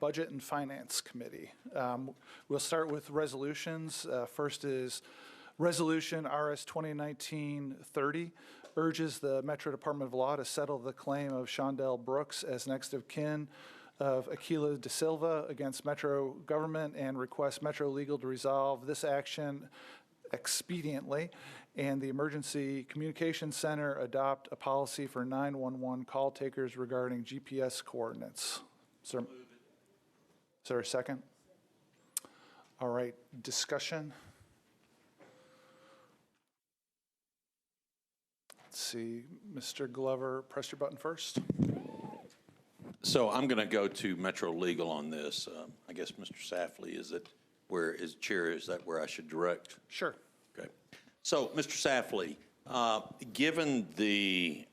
Budget and Finance Committee. We'll start with resolutions. First is Resolution RS 2019-30, urges the Metro Department of Law to settle the claim of Shondell Brooks as next of kin of Aquila de Silva against Metro government and requests Metro Legal to resolve this action expediently, and the Emergency Communications Center adopt a policy for 911 call takers regarding GPS coordinates. Is there a second? All right, discussion. Let's see, Mr. Glover, press your button first. So I'm going to go to Metro Legal on this. I guess Mr. Safley, is it where is chair? Is that where I should direct? Sure. Okay. So, Mr. Safley, given the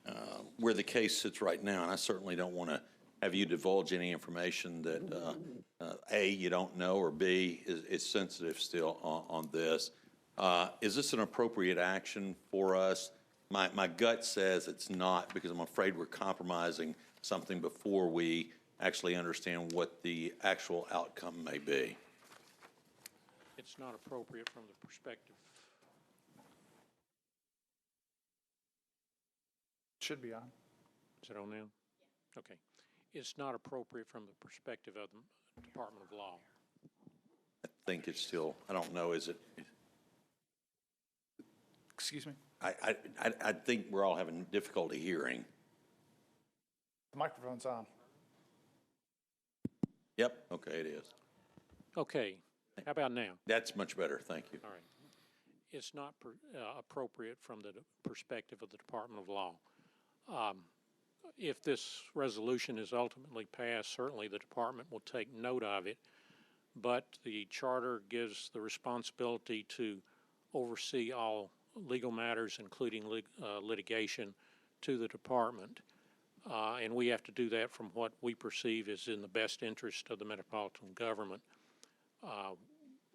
where the case sits right now, and I certainly don't want to have you divulge any information that A, you don't know, or B, is sensitive still on this. Is this an appropriate action for us? My gut says it's not, because I'm afraid we're compromising something before we actually understand what the actual outcome may be. It's not appropriate from the perspective. Should be on. Is it on now? Okay. It's not appropriate from the perspective of the Department of Law. I think it's still, I don't know, is it? Excuse me? I think we're all having difficulty hearing. The microphone's on. Yep, okay, it is. Okay. How about now? That's much better, thank you. All right. It's not appropriate from the perspective of the Department of Law. If this resolution is ultimately passed, certainly the department will take note of it, but the charter gives the responsibility to oversee all legal matters, including litigation, to the department. And we have to do that from what we perceive is in the best interest of the metropolitan government.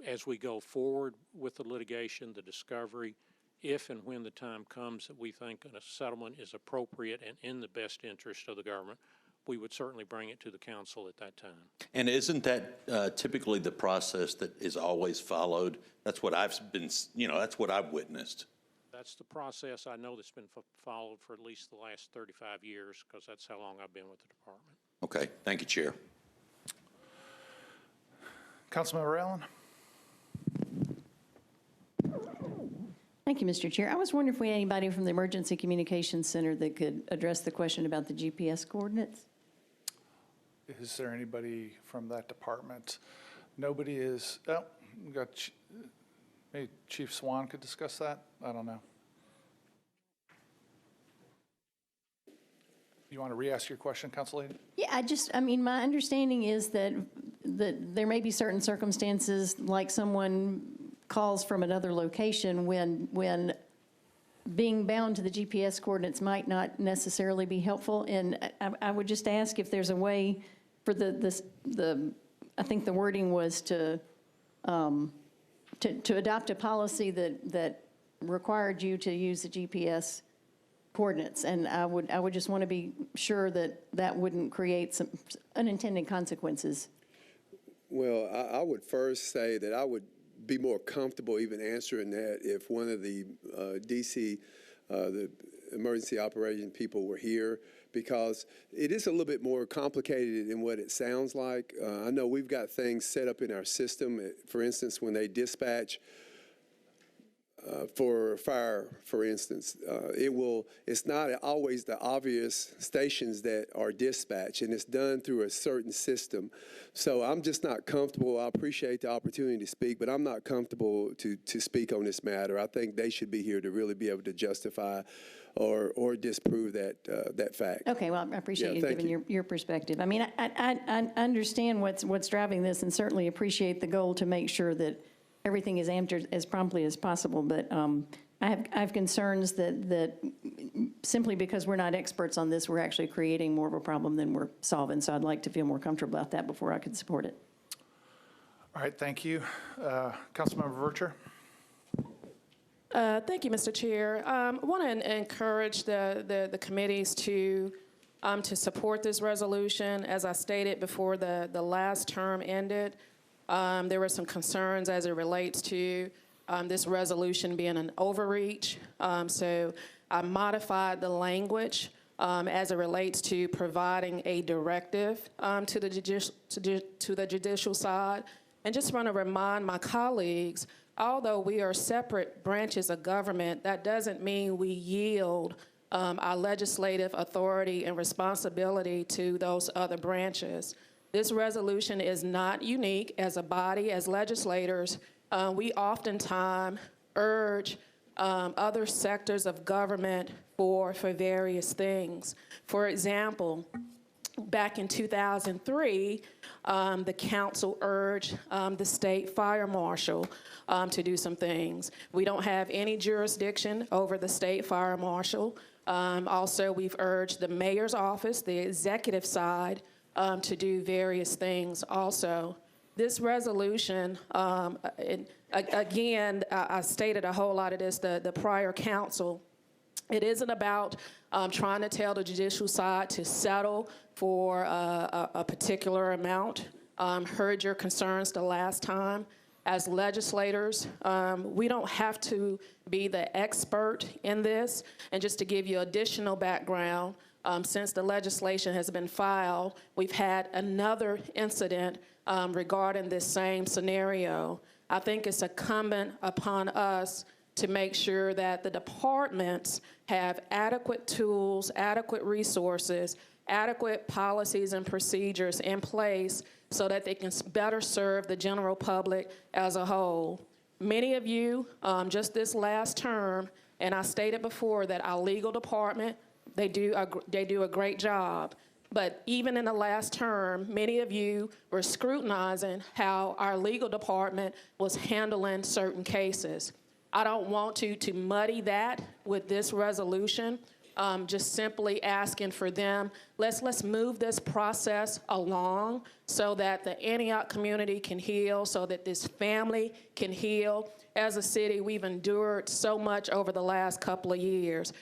As we go forward with the litigation, the discovery, if and when the time comes that we think a settlement is appropriate and in the best interest of the government, we would certainly bring it to the council at that time. And isn't that typically the process that is always followed? That's what I've been, that's what I've witnessed. That's the process I know that's been followed for at least the last 35 years, because that's how long I've been with the department. Okay, thank you, Chair. Councilmember Allen. Thank you, Mr. Chair. I was wondering if we had anybody from the Emergency Communications Center that could address the question about the GPS coordinates. Is there anybody from that department? Nobody is. Oh, we got. Maybe Chief Swan could discuss that. I don't know. You want to re-ask your question, Council Lady? Yeah, I mean, my understanding is that there may be certain circumstances, like someone calls from another location when being bound to the GPS coordinates might not necessarily be helpful. And I would just ask if there's a way for I think the wording was to adopt a policy that required you to use the GPS coordinates, and I would just want to be sure that wouldn't create some unintended consequences. Well, I would first say that I would be more comfortable even answering that if one of the DC, the emergency operation people were here, because it is a little bit more complicated than what it sounds like. I know we've got things set up in our system. For instance, when they dispatch for fire, for instance, it's not always the obvious stations that are dispatched, and it's done through a certain system. So I'm just not comfortable. I appreciate the opportunity to speak, but I'm not comfortable to speak on this matter. I think they should be here to really be able to justify or disprove that fact. Okay, well, I appreciate you giving your perspective. I mean, I understand what's driving this, and certainly appreciate the goal to make sure that everything is answered as promptly as possible, but I have concerns that simply because we're not experts on this, we're actually creating more of a problem than we're solving. So I'd like to feel more comfortable about that before I could support it. All right, thank you. Councilmember Vercher. Thank you, Mr. Chair. I want to encourage the committees to to support this resolution. As I stated before the last term ended, there were some concerns as it relates to this resolution being an overreach. So I modified the language as it relates to providing a directive to the judicial side. And just want to remind my colleagues, although we are separate branches of government, that doesn't mean we yield our legislative authority and responsibility to those other branches. This resolution is not unique. As a body, as legislators, we oftentimes urge other sectors of government for various things. For example, back in 2003, the council urged the state fire marshal to do some things. We don't have any jurisdiction over the state fire marshal. Also, we've urged the mayor's office, the executive side, to do various things also. This resolution, again, I stated a whole lot of this, the prior council. It isn't about trying to tell the judicial side to settle for a particular amount. Heard your concerns the last time. As legislators, we don't have to be the expert in this. And just to give you additional background, since the legislation has been filed, we've had another incident regarding this same scenario. I think it's incumbent upon us to make sure that the departments have adequate tools, adequate resources, adequate policies and procedures in place so that they can better serve the general public as a whole. Many of you, just this last term, and I stated before that our legal department, they do a great job. But even in the last term, many of you were scrutinizing how our legal department was handling certain cases. I don't want to muddy that with this resolution, just simply asking for them, let's move this process along so that the Antioch community can heal, so that this family can heal. As a city, we've endured so much over the last couple of years.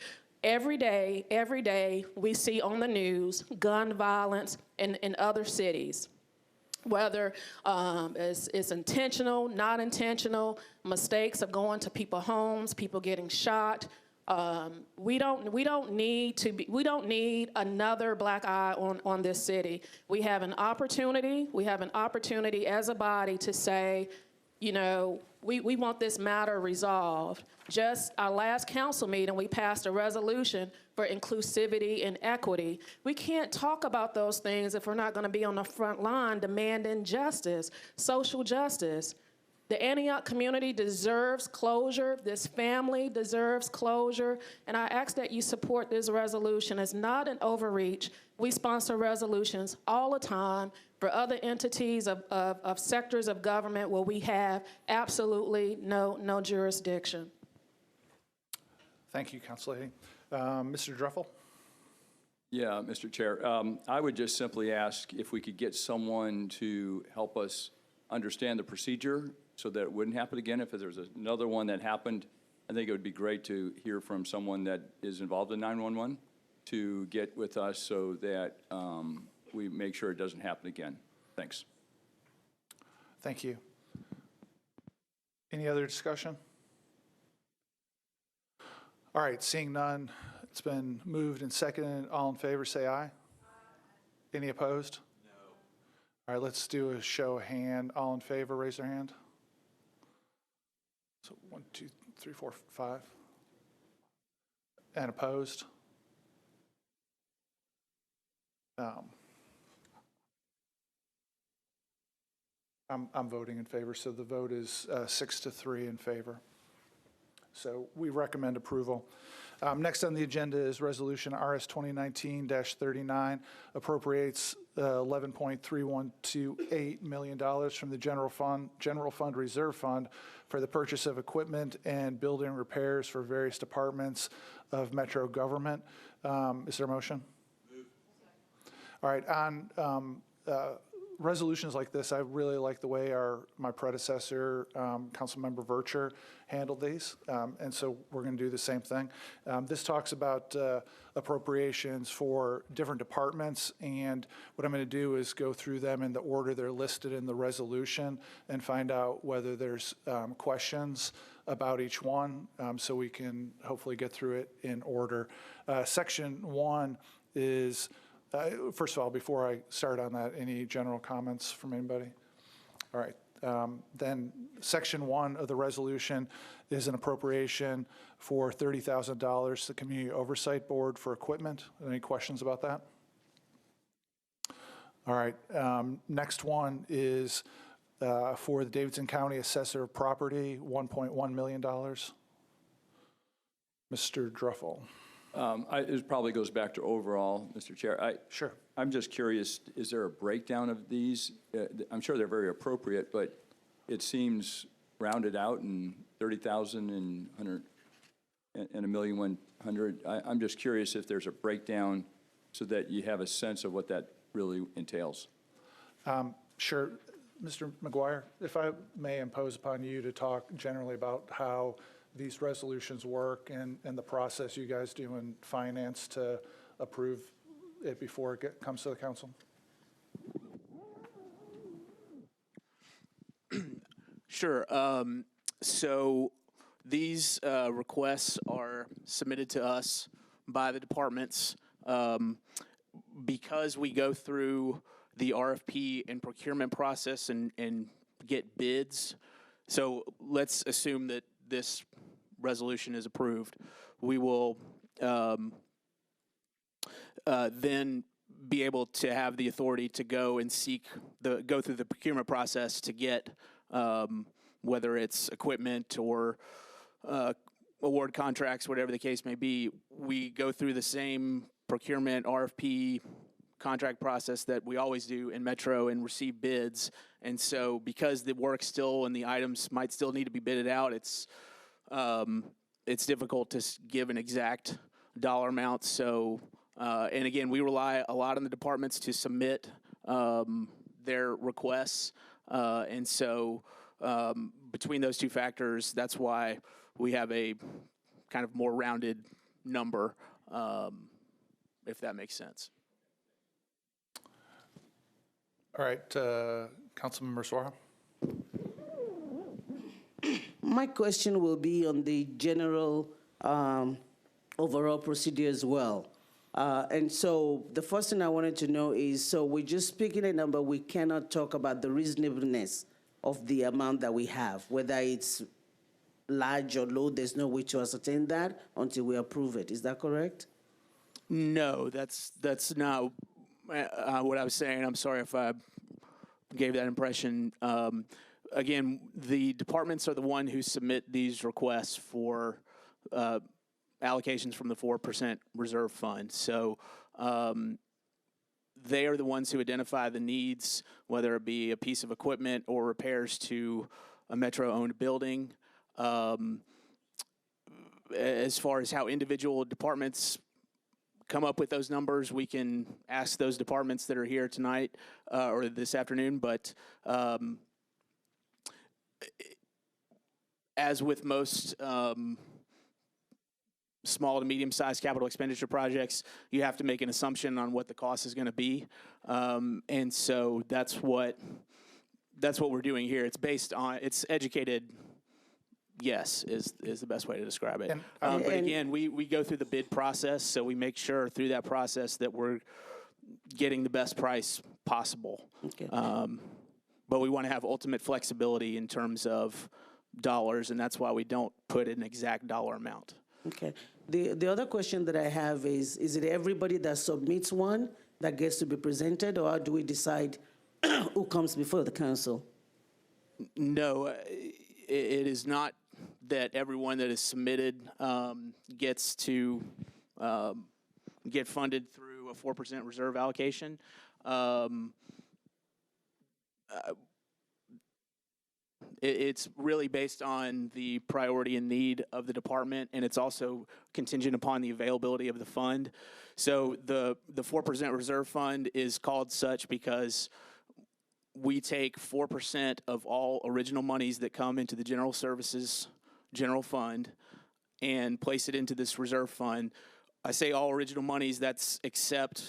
Every day, we see on the news gun violence in other cities, whether it's intentional, not intentional, mistakes of going to people's homes, people getting shot. We don't need another black eye on this city. We have an opportunity as a body to say, you know, we want this matter resolved. Just our last council meeting, we passed a resolution for inclusivity and equity. We can't talk about those things if we're not going to be on the front line demanding justice, social justice. The Antioch community deserves closure. This family deserves closure. And I ask that you support this resolution. It's not an overreach. We sponsor resolutions all the time for other entities of sectors of government where we have absolutely no jurisdiction. Thank you, Council Lady. Mr. Druffel? Yeah, Mr. Chair. I would just simply ask if we could get someone to help us understand the procedure so that it wouldn't happen again. If there's another one that happened, I think it would be great to hear from someone that is involved in 911 to get with us so that we make sure it doesn't happen again. Thanks. Thank you. Any other discussion? All right, seeing none, it's been moved and seconded. All in favor, say aye. Aye. Any opposed? No. All right, let's do a show of hand. All in favor, raise their hand. So 1, 2, 3, 4, 5. And opposed? I'm voting in favor, so the vote is 6-3 in favor. So we recommend approval. Next on the agenda is Resolution RS 2019-39, appropriates $11.3128 million from the General Fund Reserve Fund for the purchase of equipment and building repairs for various departments of Metro government. Is there a motion? Move. All right, on resolutions like this, I really like the way my predecessor, Councilmember Vercher, handled these, and so we're going to do the same thing. This talks about appropriations for different departments, and what I'm going to do is go through them in the order they're listed in the resolution and find out whether there's questions about each one, so we can hopefully get through it in order. Section 1 is, first of all, before I start on that, any general comments from anybody? All right. Then Section 1 of the resolution is an appropriation for $30,000 to the Community Oversight Board for equipment. Any questions about that? All right. Next one is for the Davidson County Assessor of Property, $1.1 million. Mr. Druffel. It probably goes back to overall, Mr. Chair. Sure. I'm just curious, is there a breakdown of these? I'm sure they're very appropriate, but it seems rounded out and 30,000 and 100 and $1,100,000. I'm just curious if there's a breakdown so that you have a sense of what that really entails. Sure. Mr. McGuire, if I may impose upon you to talk generally about how these resolutions work and the process you guys do in finance to approve it before it comes to the council. Sure. So these requests are submitted to us by the departments. Because we go through the RFP and procurement process and get bids. So let's assume that this resolution is approved. We will then be able to have the authority to go and go through the procurement process to get whether it's equipment or award contracts, whatever the case may be. We go through the same procurement RFP contract process that we always do in Metro and receive bids. And so because the work still and the items might still need to be bidded out, it's difficult to give an exact dollar amount. So, and again, we rely a lot on the departments to submit their requests. And so between those two factors, that's why we have a kind of more rounded number, if that makes sense. All right, Councilmember Suara. My question will be on the general overall procedure as well. And so the first thing I wanted to know is, so we're just picking a number, we cannot talk about the reasonableness of the amount that we have, whether it's large or low, there's no way to ascertain that until we approve it. Is that correct? No, that's not what I was saying. I'm sorry if I gave that impression. Again, the departments are the one who submit these requests for allocations from the 4% reserve fund. So they are the ones who identify the needs, whether it be a piece of equipment or repairs to a Metro-owned building. As far as how individual departments come up with those numbers, we can ask those departments that are here tonight or this afternoon. But as with most small to medium-sized capital expenditure projects, you have to make an assumption on what the cost is going to be, and so that's what we're doing here. It's based on, it's educated guess is the best way to describe it. But again, we go through the bid process, so we make sure through that process that we're getting the best price possible. Okay. But we want to have ultimate flexibility in terms of dollars, and that's why we don't put an exact dollar amount. Okay. The other question that I have is it everybody that submits one that gets to be presented, or how do we decide who comes before the council? No, it is not that everyone that is submitted gets to get funded through a 4% reserve allocation. It's really based on the priority and need of the department, and it's also contingent upon the availability of the fund. So the 4% reserve fund is called such because we take 4% of all original monies that come into the general services general fund and place it into this reserve fund. I say all original monies, that's except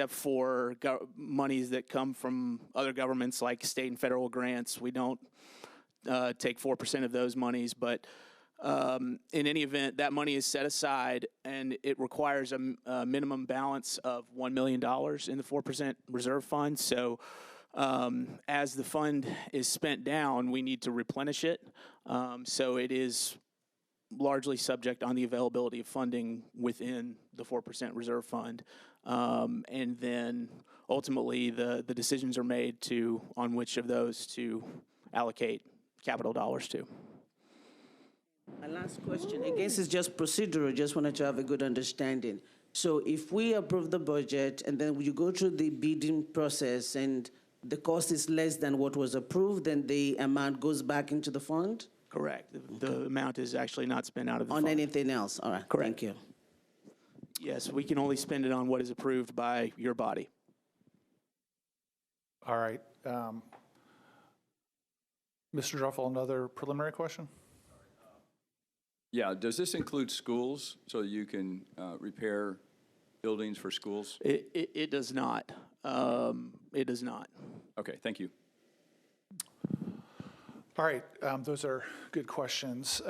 for monies that come from other governments like state and federal grants. We don't take 4% of those monies, but in any event, that money is set aside, and it requires a minimum balance of $1 million in the 4% reserve fund. So as the fund is spent down, we need to replenish it. So it is largely subject on the availability of funding within the 4% reserve fund. And then ultimately the decisions are made on which of those to allocate capital dollars to. My last question, I guess it's just procedural, just wanted to have a good understanding. So if we approve the budget and then you go through the bidding process and the cost is less than what was approved, then the amount goes back into the fund? Correct. The amount is actually not spent out of the On fund. anything else? All right, Correct. thank you. Yes, we can only spend it on what is approved by your body. All right. Mr. Druffel, another preliminary question? Yeah, does this include schools so you can repair buildings for schools? It does not. It does not. Okay, thank you. All right, those are good questions.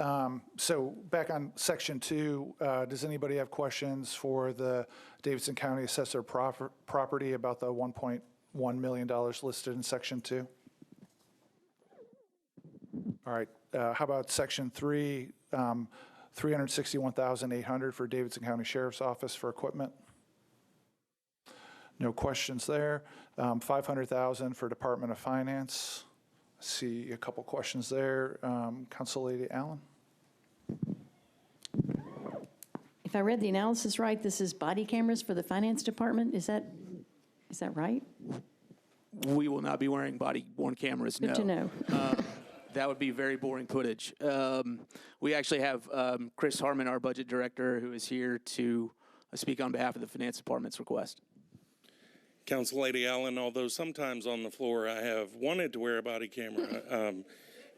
So back on section 2, does anybody have questions for the Davidson County Assessor property about the $1.1 million listed in section 2? All right, how about section 3, $361,800 for Davidson County Sheriff's Office for equipment? No questions there. $500,000 for Department of Finance. See a couple questions there. Council Lady Allen? If I read the analysis right, this is body cameras for the finance department. Is that right? We will not be wearing body-worn cameras, no. Good to know. That would be very boring footage. We actually have Chris Harmon, our budget director, who is here to speak on behalf of the finance department's request. Council Lady Allen, although sometimes on the floor I have wanted to wear a body camera,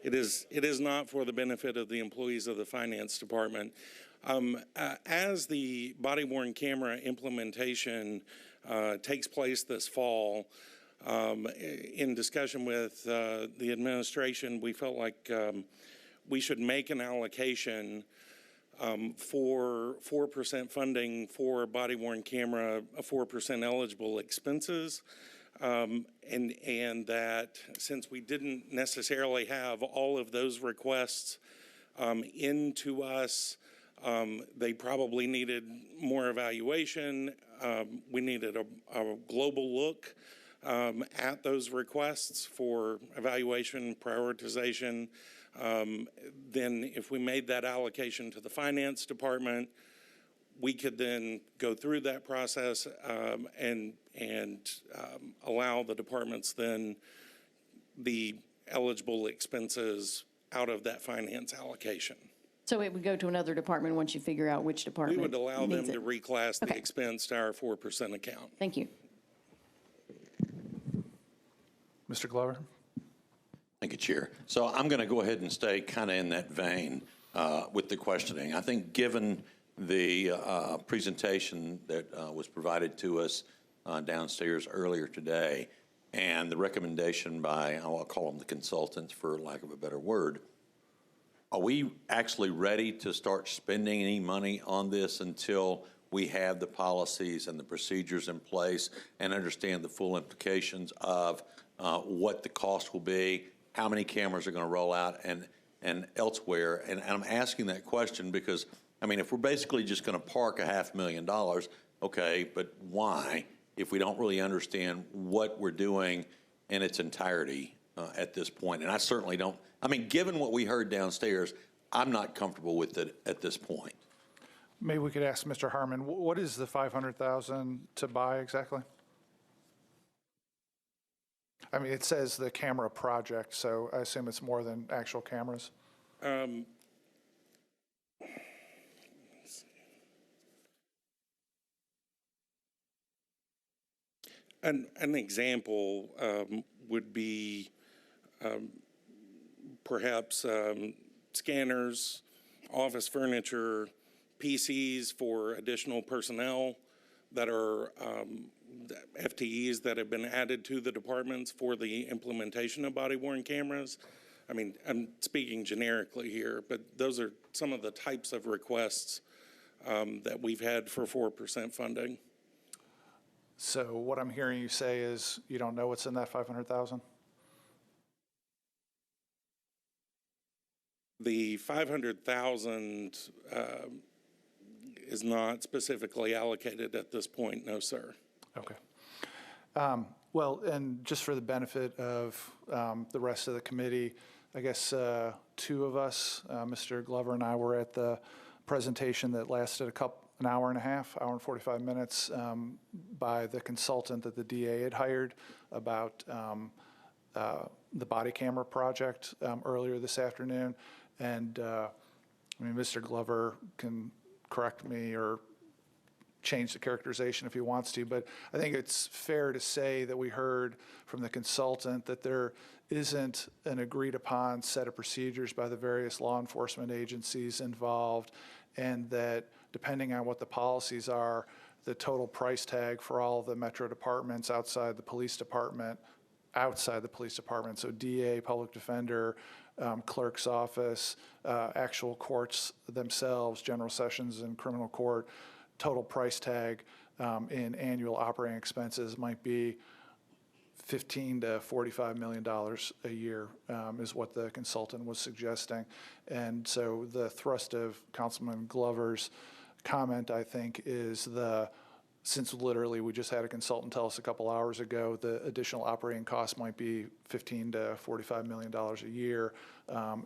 it is not for the benefit of the employees of the finance department. As the body-worn camera implementation takes place this fall, in discussion with the administration, we felt like we should make an allocation for 4% funding for body-worn camera, 4% eligible expenses, and that since we didn't necessarily have all of those requests into us, they probably needed more evaluation. We needed a global look at those requests for evaluation, prioritization. Then if we made that allocation to the finance department, we could then go through that process and allow the departments then the eligible expenses out of that finance allocation. So it would go to another department once you figure out which We department would allow them needs it. to reclass the Okay. expense to our 4% account. Thank you. Mr. Glover? Thank you, Chair. So I'm going to go ahead and stay kind of in that vein with the questioning. I think given the presentation that was provided to us downstairs earlier today and the recommendation by, I'll call them the consultants for lack of a better word, are we actually ready to start spending any money on this until we have the policies and the procedures in place and understand the full implications of what the cost will be, how many cameras are going to roll out, and elsewhere? And I'm asking that question because, I mean, if we're basically just going to park $500,000, okay, but why if we don't really understand what we're doing in its entirety at this point? And I certainly don't. I mean, given what we heard downstairs, I'm not comfortable with it at this point. Maybe we could ask Mr. Harmon, what is the $500,000 to buy exactly? I mean, it says the camera project, so I assume it's more than actual cameras. An example would be perhaps scanners, office furniture, PCs for additional personnel that are FTEs that have been added to the departments for the implementation of body-worn cameras. I mean, I'm speaking generically here, but those are some of the types of requests that we've had for 4% funding. So what I'm hearing you say is you don't know what's in that 500,000? The 500,000 is not specifically allocated at this point, no, sir. Okay. Well, and just for the benefit of the rest of the committee, I guess two of us, Mr. Glover and I, were at the presentation that lasted an hour and a half, hour and 45 minutes, by the consultant that the DA had hired about the body camera project earlier this afternoon. And I mean, Mr. Glover can correct me or change the characterization if he wants to, but I think it's fair to say that we heard from the consultant that there isn't an agreed upon set of procedures by the various law enforcement agencies involved, and that depending on what the policies are, the total price tag for all of the metro departments outside the police department, so DA, public defender, clerk's office, actual courts themselves, general sessions and criminal court, total price tag in annual operating expenses might be $15 to $45 million a year is what the consultant was suggesting. And so the thrust of Councilman Glover's comment, I think, is since literally we just had a consultant tell us a couple hours ago, the additional operating costs might be $15 to $45 million a year,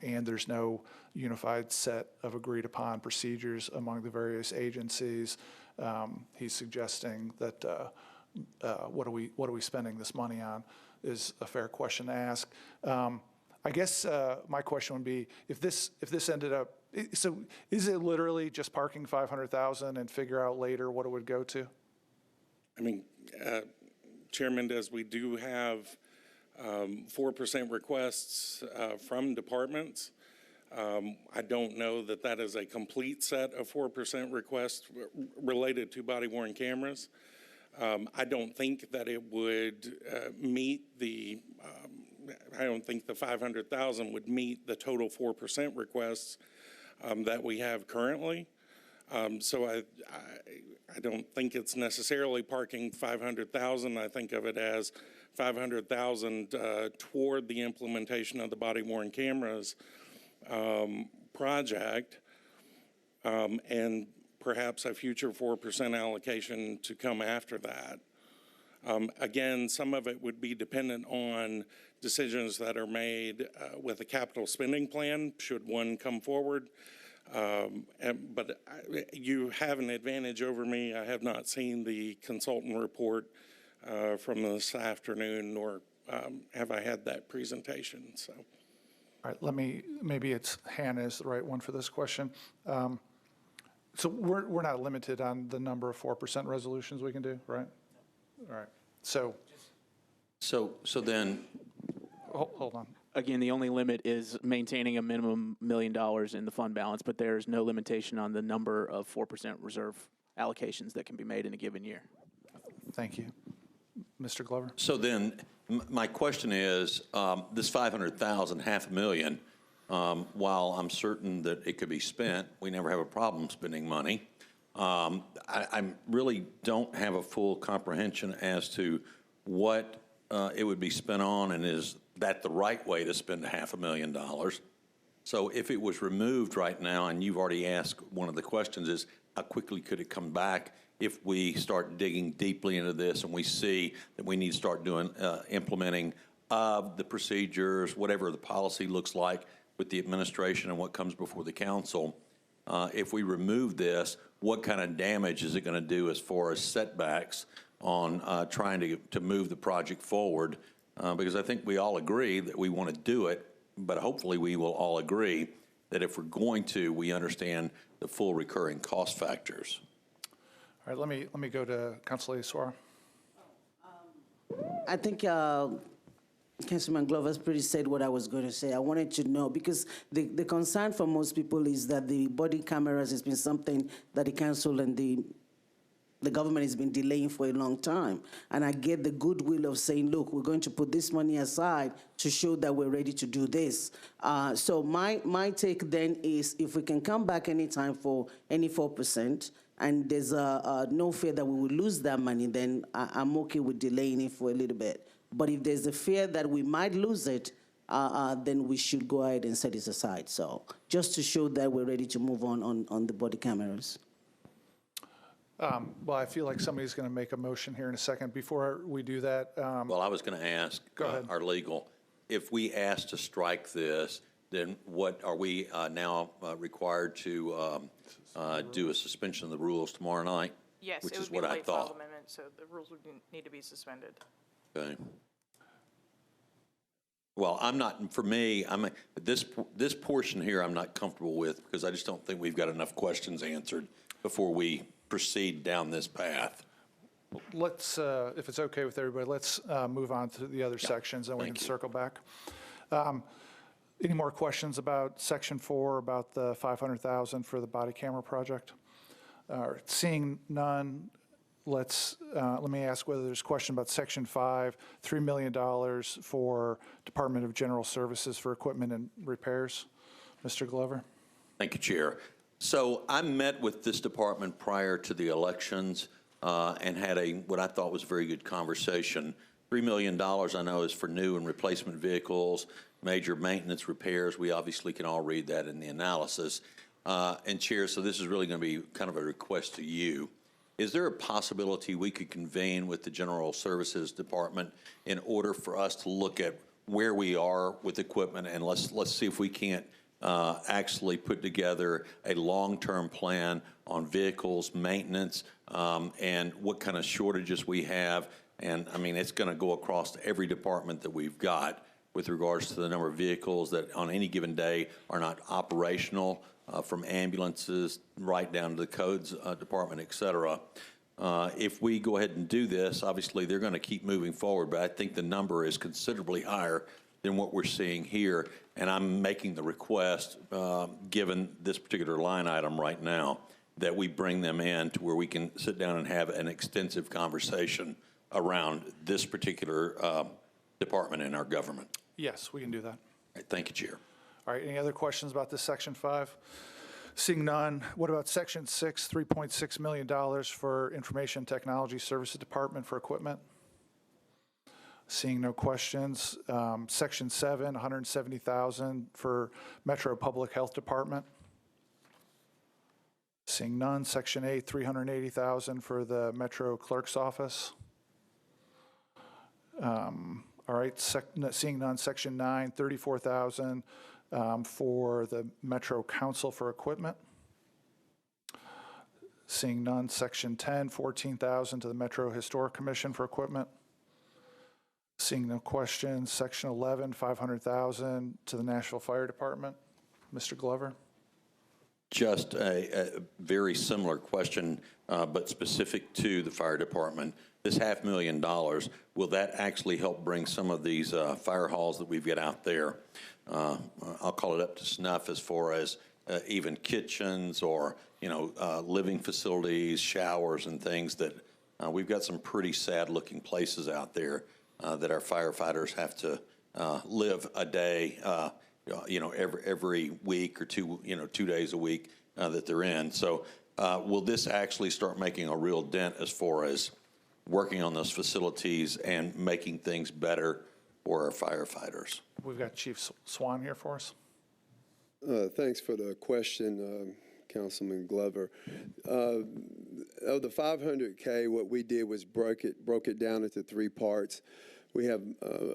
and there's no unified set of agreed upon procedures among the various agencies. He's suggesting that what are we spending this money on is a fair question to ask. I guess my question would be, if this ended up, so is it literally just parking 500,000 and figure out later what it would go to? I mean, Chair Mendez, we do have 4% requests from departments. I don't know that that is a complete set of 4% requests related to body-worn cameras. I don't think that it would meet the, I don't think the 500,000 would meet the total 4% requests that we have currently. So I don't think it's necessarily parking 500,000. I think of it as 500,000 toward the implementation of the body-worn cameras project, and perhaps a future 4% allocation to come after that. Again, some of it would be dependent on decisions that are made with a capital spending plan, should one come forward. But you have an advantage over me. I have not seen the consultant report from this afternoon, nor have I had that presentation. So, All right, maybe it's Hannah is the right one for this question. So we're not limited on the number of 4% resolutions we can do, right? All right. So then, hold on. Again, the only limit is maintaining a minimum $1 million in the fund balance, but there's no limitation on the number of 4% reserve allocations that can be made in a given year. Thank you. Mr. Glover? so then, my question is, this 500,000, $500,000, while I'm certain that it could be spent, we never have a problem spending money. I really don't have a full comprehension as to what it would be spent on, and is that the right way to spend $500,000? So if it was removed right now, and you've already asked one of the questions is, how quickly could it come back if we start digging deeply into this and we see that we need to start doing, implementing of the procedures, whatever the policy looks like with the administration and what comes before the council? If we remove this, what kind of damage is it going to do as far as setbacks on trying to move the project forward? Because I think we all agree that we want to do it, but hopefully we will all agree that if we're going to, we understand the full recurring cost factors. All right, let me go to Councilor Suara. I think Councilman Glover's pretty said what I was going to say. I wanted to know, because the concern for most people is that the body cameras has been something that the council and the government has been delaying for a long time. And I get the goodwill of saying, look, we're going to put this money aside to show that we're ready to do this. So my take then is, if we can come back anytime for any 4%, and there's no fear that we will lose that money, then I'm okay with delaying it for a little bit. But if there's a fear that we might lose it, then we should go ahead and set it aside. So just to show that we're ready to move on the body cameras. Well, I feel like somebody's going to make a motion here in a second. Before we do that, Well, I was going to ask Go ahead. our legal, if we ask to strike this, then what are we now required to do a suspension of the rules tomorrow night? Yes, Which it is would be a what I late filed thought. amendment, so the rules would need to be suspended. Okay. Well, I'm not, for me, this portion here I'm not comfortable with, because I just don't think we've got enough questions answered before we proceed down this path. let's, if it's okay with everybody, let's move on to the other sections, and we can thank you. circle back. Any more questions about Section 4, about the $500,000 for the body camera project? Seeing none, let me ask whether there's a question about Section 5, $3 million for Department of General Services for equipment and repairs. Mr. Glover? Thank you, Chair. So I met with this department prior to the elections and had what I thought was a very good conversation. $3 million I know is for new and replacement vehicles, major maintenance repairs. We obviously can all read that in the analysis. And Chair, so this is really going to be kind of a request to you. Is there a possibility we could convene with the General Services Department in order for us to look at where we are with equipment, and let's see if we can't actually put together a long-term plan on vehicles, maintenance, and what kind of shortages we have. And I mean, it's going to go across every department that we've got with regards to the number of vehicles that on any given day are not operational, from ambulances right down to the codes department, et cetera. If we go ahead and do this, obviously they're going to keep moving forward, but I think the number is considerably higher than what we're seeing here. And I'm making the request, given this particular line item right now, that we bring them in to where we can sit down and have an extensive conversation around this particular department in our government. Yes, we can do that. All right, thank you, Chair. All right, any other questions about this Section 5? Seeing none, what about Section 6, $3.6 million for Information Technology Services Department for equipment? Seeing no questions. Section 7, $170,000 for Metro Public Health Department. Seeing none. Section 8, $380,000 for the Metro Clerk's Office. All right, seeing none. Section 9, $34,000 for the Metro Council for equipment. Seeing none. Section 10, $14,000 to the Metro Historic Commission for equipment. Seeing no questions. Section 11, $500,000 to the Nashville Fire Department. Mr. Glover? Just a very similar question, but specific to the fire department. This $500,000, will that actually help bring some of these fire halls that we've got out there, I'll call it up to snuff, as far as even kitchens or, living facilities, showers and things that we've got some pretty sad looking places out there that our firefighters have to live a day, every week or 2 days a week that they're in. So will this actually start making a real dent as far as working on those facilities and making things better for our firefighters? We've got Chief Swan here for us. Thanks for the question, Councilman Glover. Of the $500K, what we did was broke it down into 3 parts. We have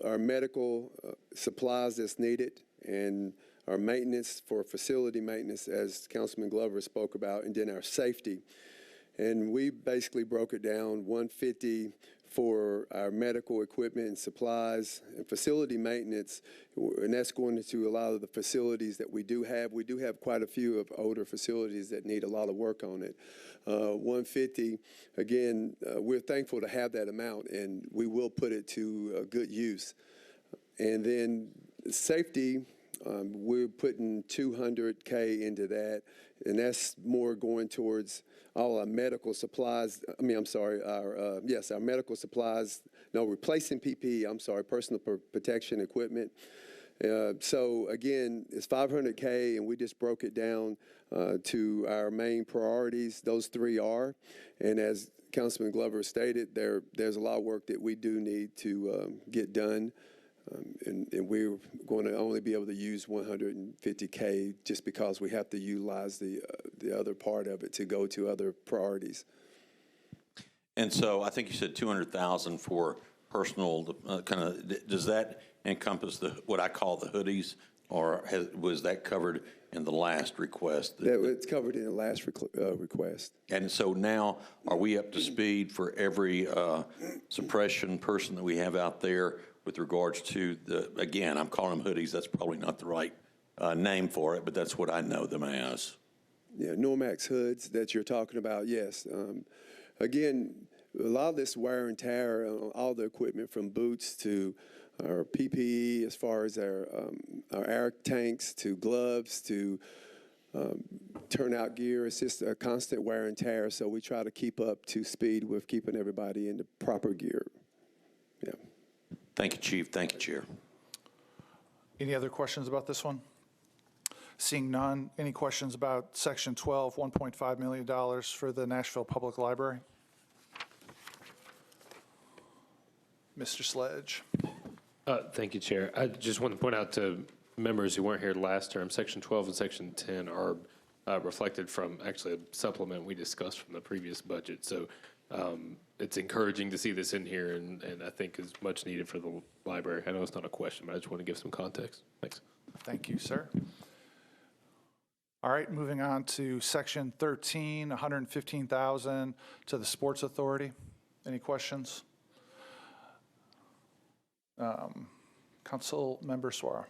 our medical supplies that's needed, and our maintenance for facility maintenance, as Councilman Glover spoke about, and then our safety. And we basically broke it down, $150 for our medical equipment and supplies and facility maintenance, and that's going into a lot of the facilities that we do have. We do have quite a few of older facilities that need a lot of work on it. 150, again, we're thankful to have that amount, and we will put it to good use. And then safety, we're putting $200K into that, and that's more going towards all our medical supplies. Our medical supplies. No, replacing PPE. Personal protection equipment. So again, it's $500K, and we just broke it down to our main priorities. Those three are, and as Councilman Glover stated, there's a lot of work that we do need to get done. And we're going to only be able to use $150K just because we have to utilize the other part of it to go to other priorities. And so I think you said 200,000 for personal, does that encompass what I call the hoodies, or was that covered in the last request? It's covered in the last request. And so now, are we up to speed for every suppression person that we have out there with regards to again, I'm calling them hoodies, that's probably not the right name for it, but that's what I know them as. Yeah, Normax hoods that you're talking about, yes. Again, a lot of this wear and tear on all the equipment, from boots to our PPE, as far as our air tanks, to gloves, to turnout gear. It's just a constant wear and tear, so we try to keep up to speed with keeping everybody in the proper gear. Yeah. Thank you, Chief. Thank you, Chair. Any other questions about this one? Seeing none, any questions about Section 12, $1.5 million for the Nashville Public Library? Mr. Sledge. Thank you, Chair. I just want to point out to members who weren't here last term, Section 12 and Section 10 are reflected from actually a supplement we discussed from the previous budget. So it's encouraging to see this in here, and I think is much needed for the library. I know it's not a question, but I just want to give some context. Thanks. Thank you, sir. All right, moving on to Section 13, $115,000 to the Sports Authority. Any questions? Council Member Suara.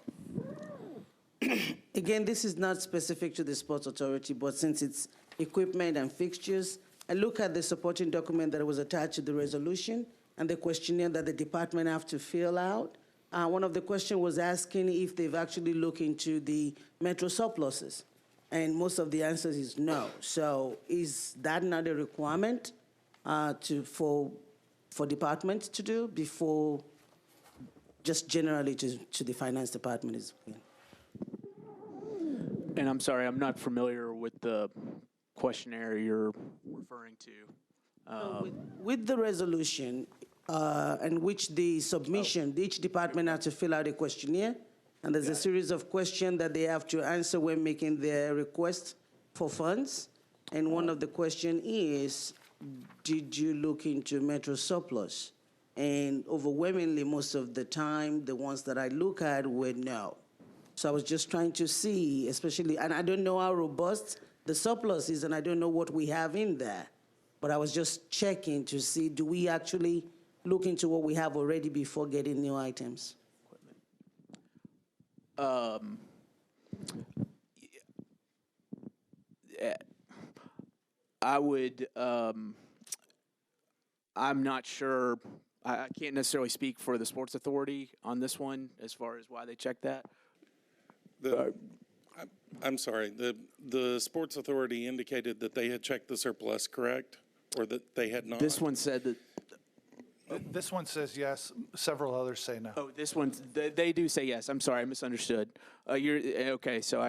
Again, this is not specific to the Sports Authority, but since it's equipment and fixtures, I look at the supporting document that was attached to the resolution and the questionnaire that the department have to fill out. One of the questions was asking if they've actually looked into the Metro surpluses, and most of the answers is no. So is that not a requirement for departments to do before just generally to the finance department is? And I'm sorry, I'm not familiar with the questionnaire you're referring to. With the resolution, and which the submission, each department has to fill out a questionnaire, and there's a series of questions that they have to answer when making their request for funds. And one of the questions is, did you look into Metro surplus? And overwhelmingly, most of the time, the ones that I look at were no. So I was just trying to see, especially, and I don't know how robust the surplus is, and I don't know what we have in there. But I was just checking to see, do we actually look into what we have already before getting new items? I would, I'm not sure, I can't necessarily speak for the Sports Authority on this one as far as why they checked that. I'm sorry, the Sports Authority indicated that they had checked the surplus, correct? Or that they had not? This one said that. This one says yes. Several others say no. Oh, this one, they do say yes. I'm sorry, I misunderstood. Okay, so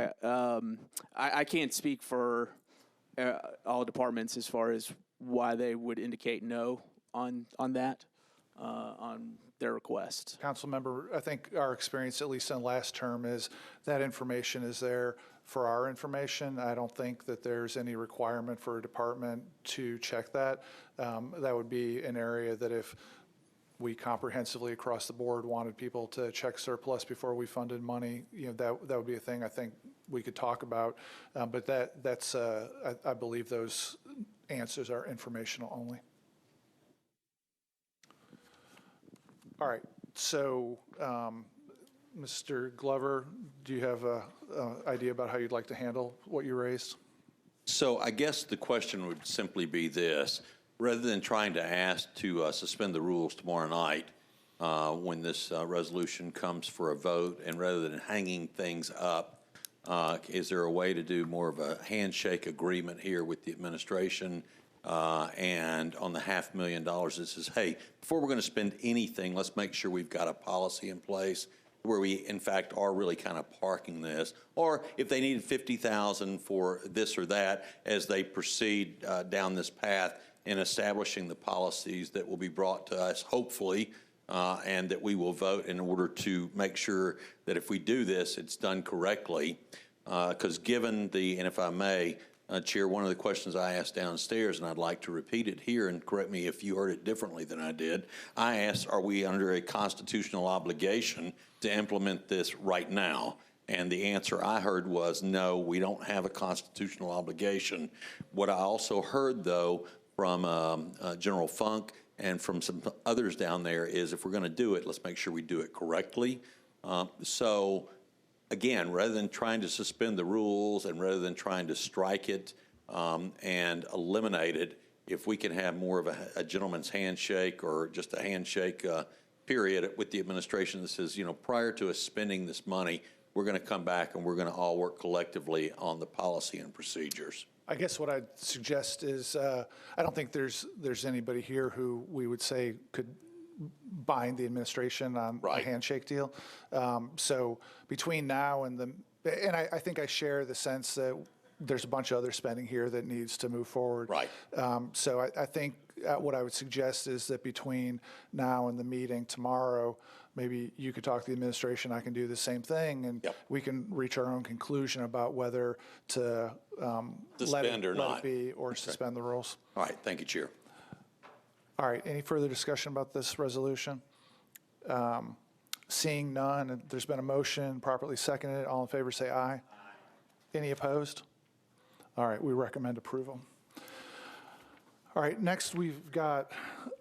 I can't speak for all departments as far as why they would indicate no on that, on their request. Council member, I think our experience, at least in last term, is that information is there for our information. I don't think that there's any requirement for a department to check that. That would be an area that if we comprehensively across the board wanted people to check surplus before we funded money, that would be a thing I think we could talk about. But that's I believe those answers are informational only. All right, so, Mr. Glover, do you have a idea about how you'd like to handle what you raised? So I guess the question would simply be this: rather than trying to ask to suspend the rules tomorrow night when this resolution comes for a vote, and rather than hanging things up, is there a way to do more of a handshake agreement here with the administration? And on the $500,000, it says, hey, before we're going to spend anything, let's make sure we've got a policy in place where we, in fact, are really kind of parking this. Or if they needed $50,000 for this or that as they proceed down this path in establishing the policies that will be brought to us, hopefully, and that we will vote in order to make sure that if we do this, it's done correctly. Because given the, and if I may, Chair, one of the questions I asked downstairs, and I'd like to repeat it here, and correct me if you heard it differently than I did, I asked, are we under a constitutional obligation to implement this right now? And the answer I heard was, no, we don't have a constitutional obligation. What I also heard, though, from General Funk and from some others down there is, if we're going to do it, let's make sure we do it correctly. So again, rather than trying to suspend the rules and rather than trying to strike it and eliminate it, if we can have more of a gentleman's handshake or just a handshake period with the administration that says, you know, prior to us spending this money, we're going to come back and we're going to all work collectively on the policy and procedures. I guess what I'd suggest is, I don't think there's anybody here who we would say could bind the administration on a handshake deal. So between now and I think I share the sense that there's a bunch of other spending here that needs to move forward. Right. So I think what I would suggest is that between now and the meeting tomorrow, maybe you could talk to the administration, I can do the same thing, and we can reach our own conclusion about whether to let it be or suspend the rules. All right, thank you, Chair. All right, any further discussion about this resolution? Seeing none, there's been a motion properly seconded. All in favor say aye. Aye. Any opposed? All right, we recommend approval. All right, next we've got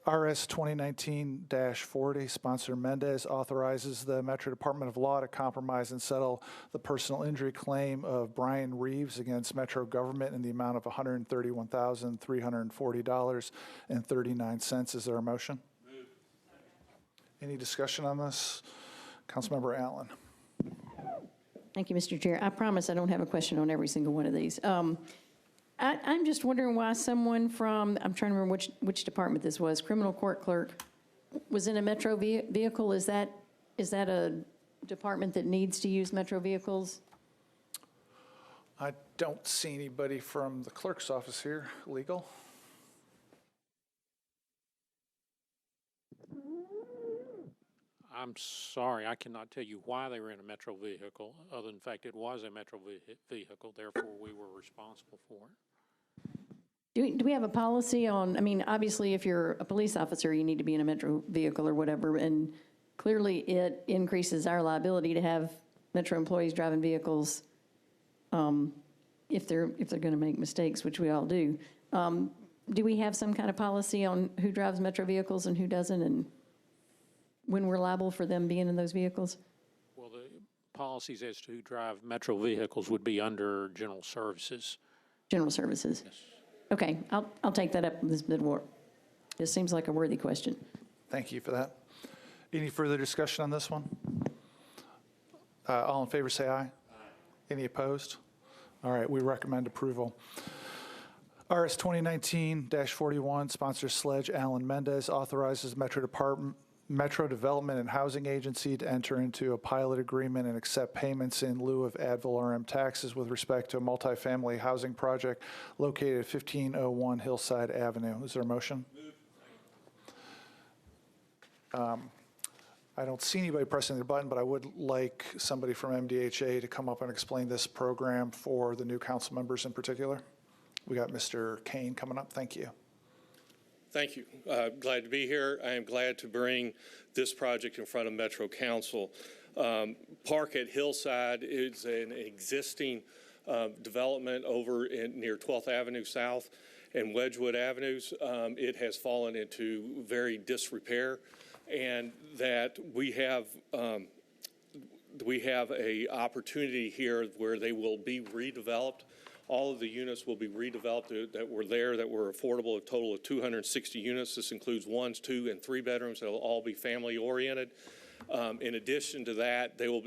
RS 2019-40. Sponsor Mendez authorizes the Metro Department of Law to compromise and settle the personal injury claim of Brian Reeves against Metro government in the amount of $131,340.39. Is there a motion? Move. Any discussion on this? Councilmember Allen. Thank you, Mr. Chair. I promise I don't have a question on every single one of these. I'm just wondering why someone from, I'm trying to remember which department this was, criminal court clerk, was in a Metro vehicle. Is that a department that needs to use Metro vehicles? I don't see anybody from the clerk's office here. Legal? I'm sorry, I cannot tell you why they were in a Metro vehicle, other than the fact it was a Metro vehicle, therefore we were responsible for it. Do we have a policy on, I mean, obviously if you're a police officer, you need to be in a Metro vehicle or whatever, and clearly it increases our liability to have Metro employees driving vehicles if they're going to make mistakes, which we all do. Do we have some kind of policy on who drives Metro vehicles and who doesn't, and when we're liable for them being in those vehicles? Well, the policies as to who drive Metro vehicles would be under General Services. General Services? Yes. Okay, I'll take that up with Ms. Bidwart. This seems like a worthy question. Thank you for that. Any further discussion on this one? All in favor say aye. Aye. Any opposed? All right, we recommend approval. RS 2019-41, sponsor Sledge Allen Mendez authorizes Metro Development and Housing Agency to enter into a pilot agreement and accept payments in lieu of ad valorem taxes with respect to a multifamily housing project located at 1501 Hillside Avenue. Is there a motion? I don't see anybody pressing the button, but I would like somebody from MDHA to come up and explain this program for the new council members in particular. We got Mr. Kane coming up. Thank you. Thank you. Glad to be here. I am glad to bring this project in front of Metro Council. Park at Hillside is an existing development over near 12th Avenue South and Wedgwood Avenues. It has fallen into very disrepair, and that we have a opportunity here where they will be redeveloped. All of the units will be redeveloped that were there, that were affordable, a total of 260 units. This includes 1, 2, and 3 bedrooms. They'll all be family-oriented. In addition to that, they will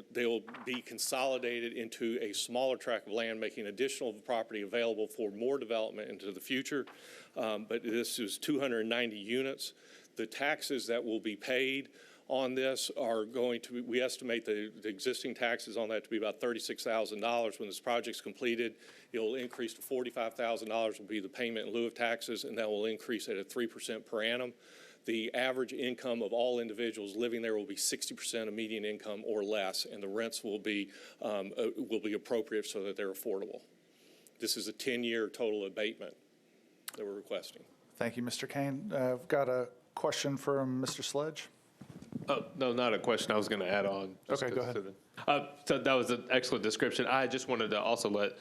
be consolidated into a smaller tract of land, making additional property available for more development into the future. But this is 290 units. The taxes that will be paid on this are going to be, we estimate the existing taxes on that to be about $36,000. When this project's completed, it will increase to $45,000 will be the payment in lieu of taxes, and that will increase at a 3% per annum. The average income of all individuals living there will be 60% of median income or less, and the rents will be appropriate so that they're affordable. This is a 10-year total abatement that we're requesting. Thank you, Mr. Kane. I've got a question from Mr. Sledge. Oh, no, not a question. I was going to add on. Okay, go ahead. So that was an excellent description. I just wanted to also let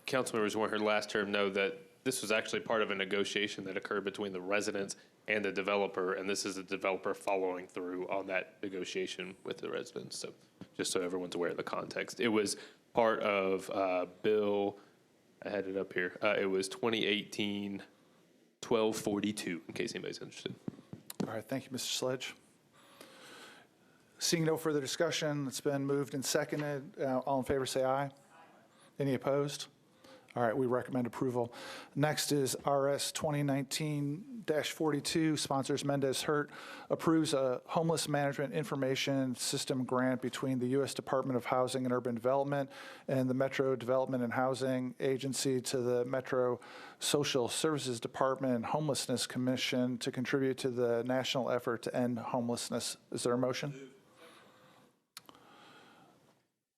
council members who weren't here last term know that this was actually part of a negotiation that occurred between the residents and the developer, and this is the developer following through on that negotiation with the residents. So just so everyone's aware of the context. It was part of Bill, I had it up here. It was 2018-1242, in case anybody's interested. All right, thank you, Mr. Sledge. Seeing no further discussion, it's been moved and seconded. All in favor, say aye. Any opposed? All right, we recommend approval. Next is RS 2019-42, sponsors Mendez Hurt, approves a homeless management information system grant between the U.S. Department of Housing and Urban Development and the Metro Development and Housing Agency to the Metro Social Services Department and Homelessness Commission to contribute to the national effort to end homelessness. Is there a motion?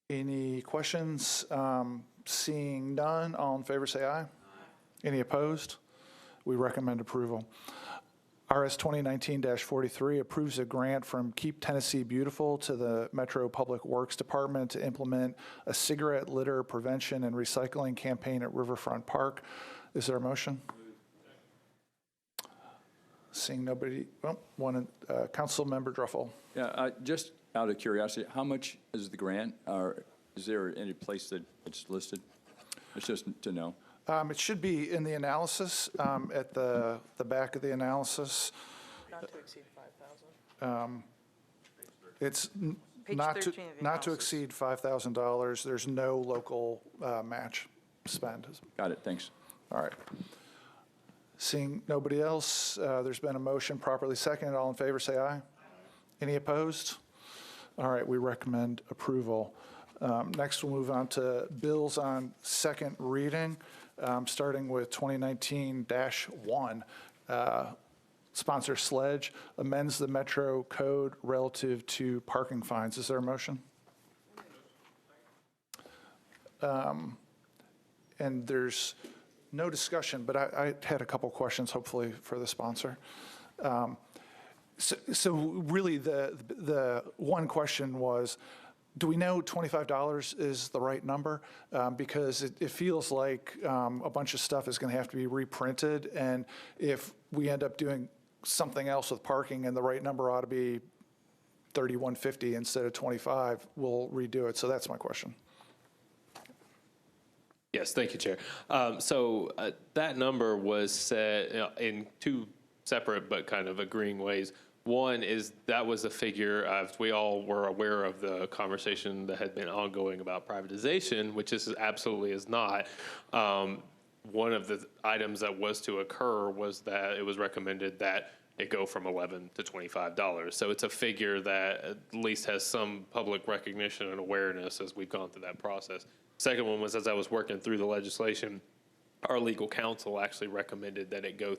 Any questions? Seeing none, all in favor say aye. Any opposed? We recommend approval. RS 2019-43 approves a grant from Keep Tennessee Beautiful to the Metro Public Works Department to implement a cigarette litter prevention and recycling campaign at Riverfront Park. Is there a motion? Seeing nobody, Council Member Druffel. Yeah, just out of curiosity, how much is the grant? Or is there any place that it's listed? It's just to know. It should be in the analysis, at the back of the analysis. Not to exceed 5,000. It's Page not 13 to, of the not to analysis. exceed $5,000. There's no local match spend. Got it, thanks. All right. Seeing nobody else, there's been a motion properly seconded. All in favor, say aye. Any opposed? All right, we recommend approval. Next, we'll move on to bills on second reading, starting with 2019-1. Sponsor Sledge amends the Metro Code relative to parking fines. Is there a motion? And there's no discussion, but I had a couple questions, hopefully, for the sponsor. So really, the one question was, do we know $25 is the right number? Because it feels like a bunch of stuff is going to have to be reprinted, and if we end up doing something else with parking and the right number ought to be $31.50 instead of $25, we'll redo it. So that's my question. Yes, thank you, Chair. So that number was set in two separate but kind of agreeing ways. One is that was a figure of, we all were aware of the conversation that had been ongoing about privatization, which this absolutely is not. One of the items that was to occur was that it was recommended that it go from $11 to $25. So it's a figure that at least has some public recognition and awareness as we've gone through that process. Second one was, as I was working through the legislation, our legal counsel actually recommended that it go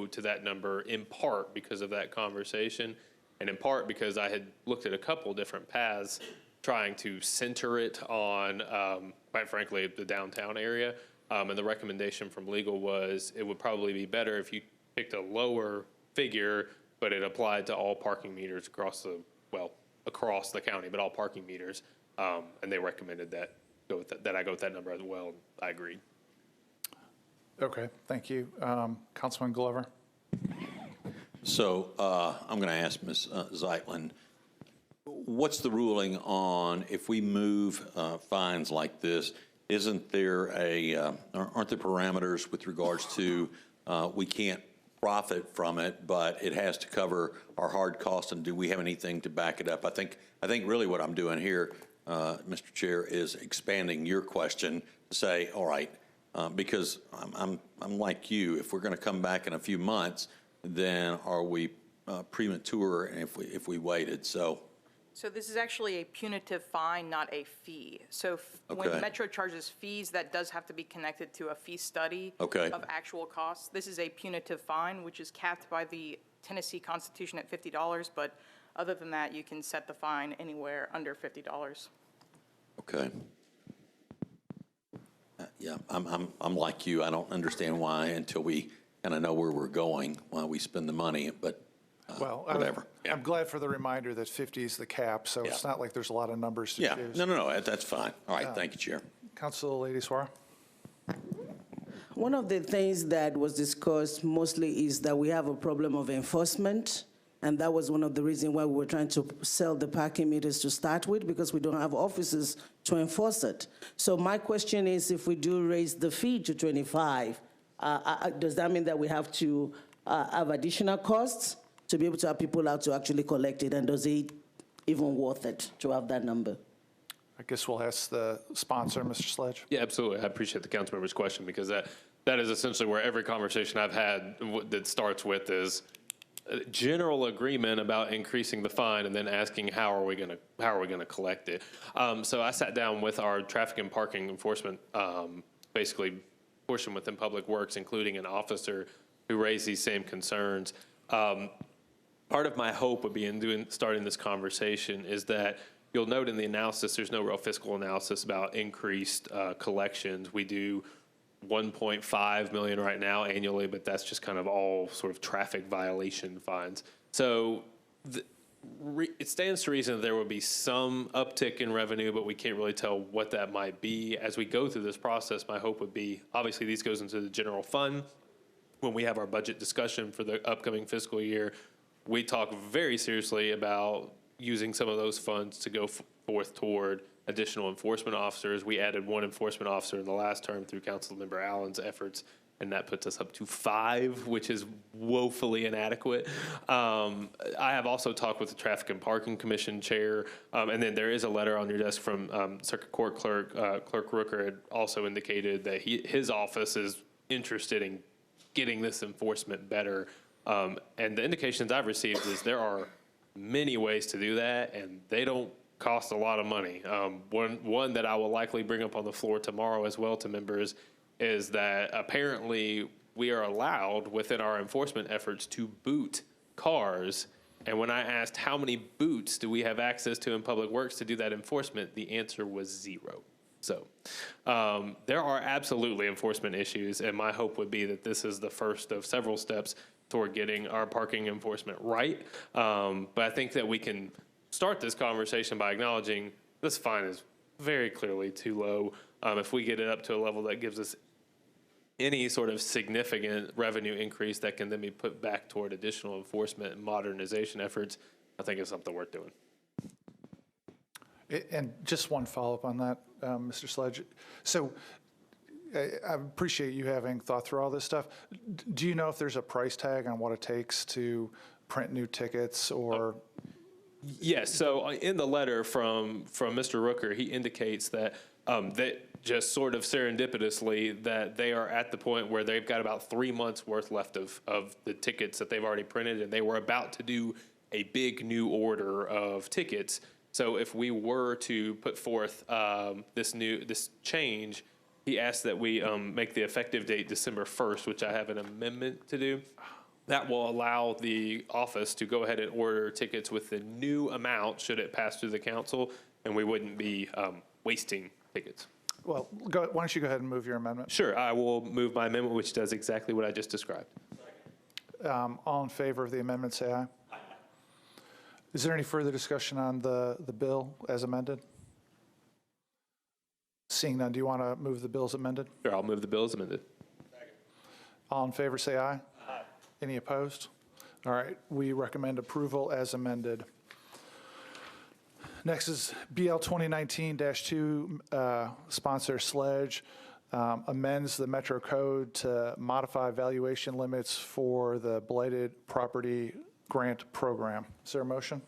to that number in part because of that conversation, and in part because I had looked at a couple different paths trying to center it on, quite frankly, the downtown area. And the recommendation from legal was it would probably be better if you picked a lower figure, but it applied to all parking meters across the county, but all parking meters. And they recommended that I go with that number as well. I agreed. Okay, thank you. Councilman Glover. So I'm going to ask Ms. Zeitlin, what's the ruling on if we move fines like this? Isn't there aren't there parameters with regards to we can't profit from it, but it has to cover our hard costs, and do we have anything to back it up? I think really what I'm doing here, Mr. Chair, is expanding your question to say, all right, because I'm like you, if we're going to come back in a few months, then are we premature if we waited? So this is actually a punitive fine, not a fee. So Okay. when Metro charges fees, that does have to be connected to a fee study Okay. of actual costs. This is a punitive fine, which is capped by the Tennessee Constitution at $50, but other than that, you can set the fine anywhere under $50. okay. Yeah, I'm like you. I don't understand why until we kind of know where we're going, why we spend the money, but Well, whatever. I'm glad for the reminder that 50 is the cap, so it's Yeah. not like there's a lot of numbers to Yeah, choose. no, that's fine. All right, thank you, Chair. Council Lady Suara. One of the things that was discussed mostly is that we have a problem of enforcement, and that was one of the reasons why we were trying to sell the parking meters to start with, because we don't have officers to enforce it. So my question is, if we do raise the fee to 25, does that mean that we have to have additional costs to be able to have people out to actually collect it, and does it even worth it to have that number? I guess we'll ask the sponsor, Mr. Sledge. Yeah, absolutely. I appreciate the council member's question, because that is essentially where every conversation I've had that starts with is general agreement about increasing the fine and then asking how are we going to collect it. So I sat down with our traffic and parking enforcement, basically portion within Public Works, including an officer who raised these same concerns. Part of my hope would be in starting this conversation is that you'll note in the analysis, there's no real fiscal analysis about increased collections. We do 1.5 million right now annually, but that's just kind of all sort of traffic violation fines. So it stands to reason that there will be some uptick in revenue, but we can't really tell what that might be. As we go through this process, my hope would be, obviously these goes into the general fund. When we have our budget discussion for the upcoming fiscal year, we talk very seriously about using some of those funds to go forth toward additional enforcement officers. We added one enforcement officer in the last term through Councilmember Allen's efforts, and that puts us up to 5, which is woefully inadequate. I have also talked with the Traffic and Parking Commission chair, and then there is a letter on your desk from Circuit Court Clerk Rooker had also indicated that his office is interested in getting this enforcement better. And the indications I've received is there are many ways to do that, and they don't cost a lot of money. One that I will likely bring up on the floor tomorrow as well to members is that apparently we are allowed within our enforcement efforts to boot cars. And when I asked how many boots do we have access to in Public Works to do that enforcement, the answer was 0. So there are absolutely enforcement issues, and my hope would be that this is the first of several steps toward getting our parking enforcement right. But I think that we can start this conversation by acknowledging this fine is very clearly too low. If we get it up to a level that gives us any sort of significant revenue increase that can then be put back toward additional enforcement and modernization efforts, I think it's something worth doing. And just one follow-up on that, Mr. Sledge. So I appreciate you having thought through all this stuff. Do you know if there's a price tag on what it takes to print new tickets or? Yes. So in the letter from Mr. Rooker, he indicates that that just sort of serendipitously that they are at the point where they've got about 3 months worth left of the tickets that they've already printed, and they were about to do a big new order of tickets. So if we were to put forth this change, he asked that we make the effective date December 1st, which I have an amendment to do. That will allow the office to go ahead and order tickets with the new amount should it pass through the council, and we wouldn't be wasting tickets. Well, why don't you go ahead and move your amendment? Sure, I will move my amendment, which does exactly what I just described. All in favor of the amendment, say aye. Aye. Is there any further discussion on the bill as amended? Seeing none, do you want to move the bill as amended? Sure, I'll move the bill as amended. All in favor, say aye. Aye. Any opposed? All right, we recommend approval as amended. Next is BL 2019-2, sponsor Sledge, amends the Metro Code to modify valuation limits for the blighted property grant program. Is there a motion?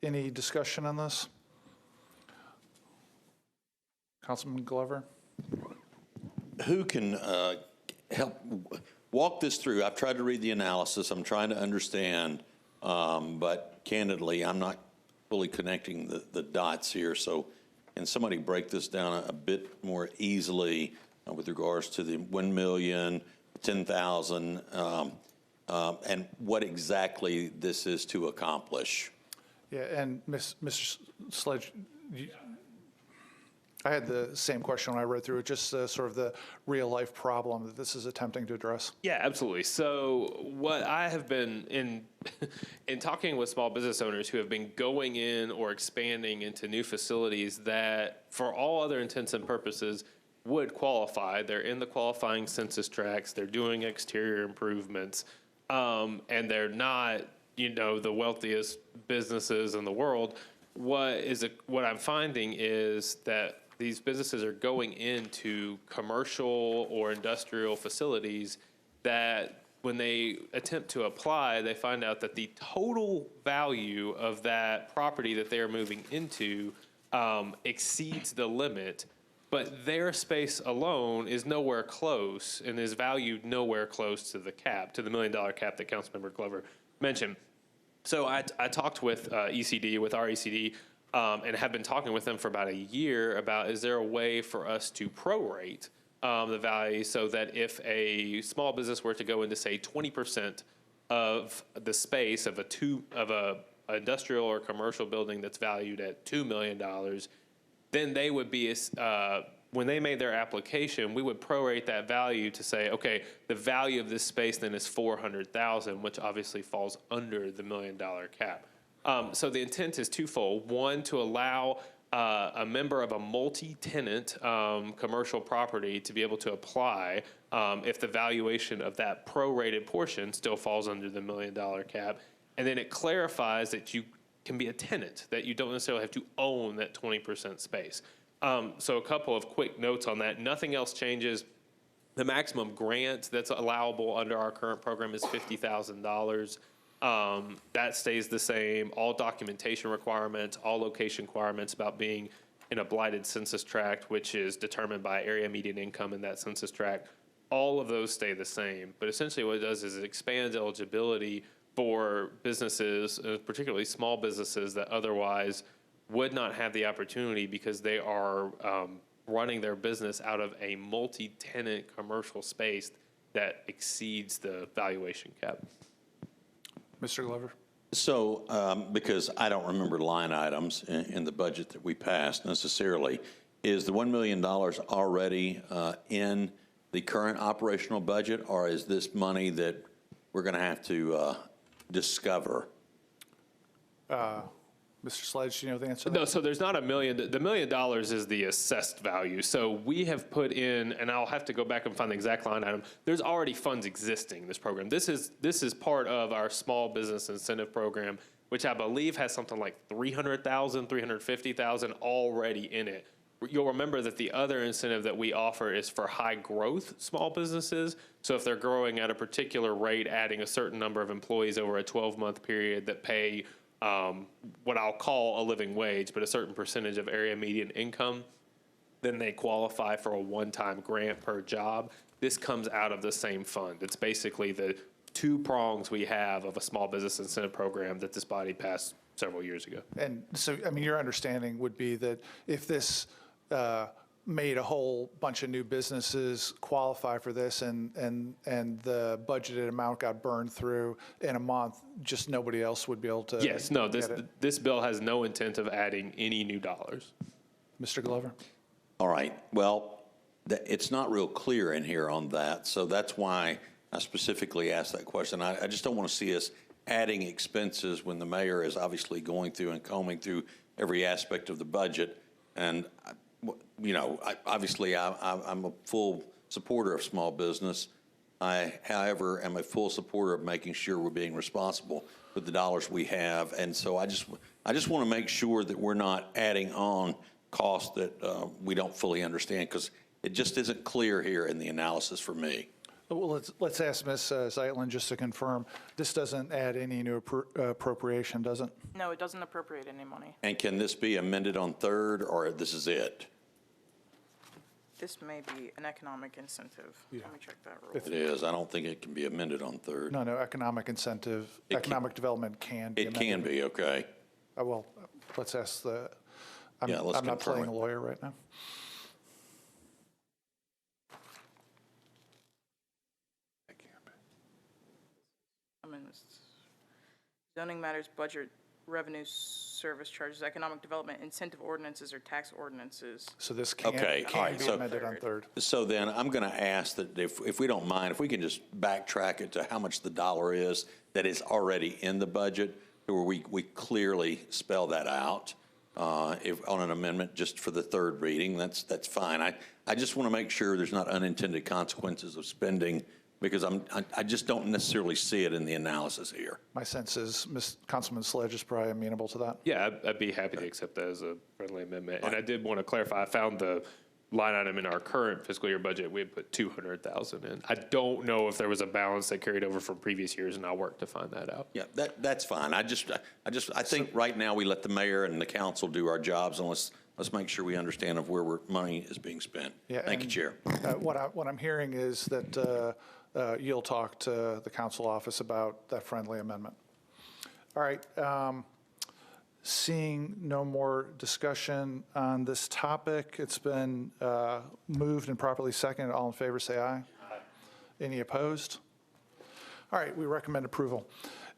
Any discussion on this? Councilman Glover? Who can help walk this through? I've tried to read the analysis. I'm trying to understand, but candidly, I'm not fully connecting the dots here. So can somebody break this down a bit more easily with regards to the 1 million, 10,000, and what exactly this is to accomplish? Yeah, and Mr. Sledge, I had the same question when I read through it, just sort of the real-life problem that this is attempting to address. Yeah, absolutely. So what I have been in talking with small business owners who have been going in or expanding into new facilities that, for all other intents and purposes, would qualify. They're in the qualifying census tracts. They're doing exterior improvements, and they're not, the wealthiest businesses in the world. What I'm finding is that these businesses are going into commercial or industrial facilities that when they attempt to apply, they find out that the total value of that property that they are moving into exceeds the limit, but their space alone is nowhere close and is valued nowhere close to the cap, to the $1 million cap that Councilmember Glover mentioned. So I talked with ECD, with our ECD, and have been talking with them for about a year about, is there a way for us to prorate the value so that if a small business were to go into, say, 20% of the space of a industrial or commercial building that's valued at $2 million, then they would be, when they made their application, we would prorate that value to say, okay, the value of this space then is $400,000, which obviously falls under the $1 million cap. So the intent is twofold. One, to allow a member of a multi-tenant commercial property to be able to apply if the valuation of that prorated portion still falls under the $1 million cap. And then it clarifies that you can be a tenant, that you don't necessarily have to own that 20% space. So a couple of quick notes on that. Nothing else changes. The maximum grant that's allowable under our current program is $50,000. That stays the same. All documentation requirements, all location requirements about being in a blighted census tract, which is determined by area median income in that census tract, all of those stay the same. But essentially what it does is it expands eligibility for businesses, particularly small businesses that otherwise would not have the opportunity because they are running their business out of a multi-tenant commercial space that exceeds the valuation cap. Mr. Glover? So, because I don't remember line items in the budget that we passed necessarily, is the $1 million already in the current operational budget, or is this money that we're going to have to discover? Mr. Sledge, do you know the answer to that? No, so there's not $1 million. The $1 million is the assessed value. So we have put in, and I'll have to go back and find the exact line item. There's already funds existing in this program. This is part of our small business incentive program, which I believe has something like $300,000, $350,000 already in it. You'll remember that the other incentive that we offer is for high growth small businesses. So if they're growing at a particular rate, adding a certain number of employees over a 12-month period that pay what I'll call a living wage, but a certain percentage of area median income, then they qualify for a one-time grant per job. This comes out of the same fund. It's basically the two prongs we have of a small business incentive program that this body passed several years ago. And so, I mean, your understanding would be that if this made a whole bunch of new businesses qualify for this and the budgeted amount got burned through in a month, just nobody else would be able to Yes, no, get it. this bill has no intent of adding any new dollars. Mr. Glover? All right. Well, it's not real clear in here on that, so that's why I specifically asked that question. I just don't want to see us adding expenses when the mayor is obviously going through and combing through every aspect of the budget. And, you know, obviously I'm a full supporter of small business, I, however, am a full supporter of making sure we're being responsible with the dollars we have. And so I just want to make sure that we're not adding on costs that we don't fully understand, because it just isn't clear here in the analysis for me. Well, let's ask Ms. Zeitlin just to confirm. This doesn't add any new appropriation, does it? No, it doesn't appropriate any money. And can this be amended on third, or this is it? This may be an economic incentive. Let me check that rule. It is. I don't think it can be amended on third. No, economic incentive, economic development can be It amended. can be, okay. Well, let's ask the, I'm Yeah, let's not confirm playing it. a lawyer right now. Amendments. Zoning matters, budget, revenue, service charges, economic development, incentive ordinances, or tax ordinances. So this can Okay, all right, be so- amended on third. So then I'm going to ask that if we don't mind, if we can just backtrack it to how much the dollar is that is already in the budget, where we clearly spell that out if on an amendment just for the third reading, that's fine. I just want to make sure there's not unintended consequences of spending, because I just don't necessarily see it in the analysis here. My sense is Councilman Sledge is probably amenable to that. Yeah, I'd be happy to accept that as a friendly amendment. And I did want to clarify, I found the line item in our current fiscal year budget, we had put 200,000 in. I don't know if there was a balance that carried over from previous years, and I'll work to find that out. Yeah, that's fine. I think right now we let the mayor and the council do our jobs, and let's make sure we understand of where money is being spent. Yeah, Thank you, and, Chair. What I'm hearing is that you'll talk to the council office about that friendly amendment. All right. Seeing no more discussion on this topic, it's been moved and properly seconded. All in favor, say aye. Aye. Any opposed? All right, we recommend approval.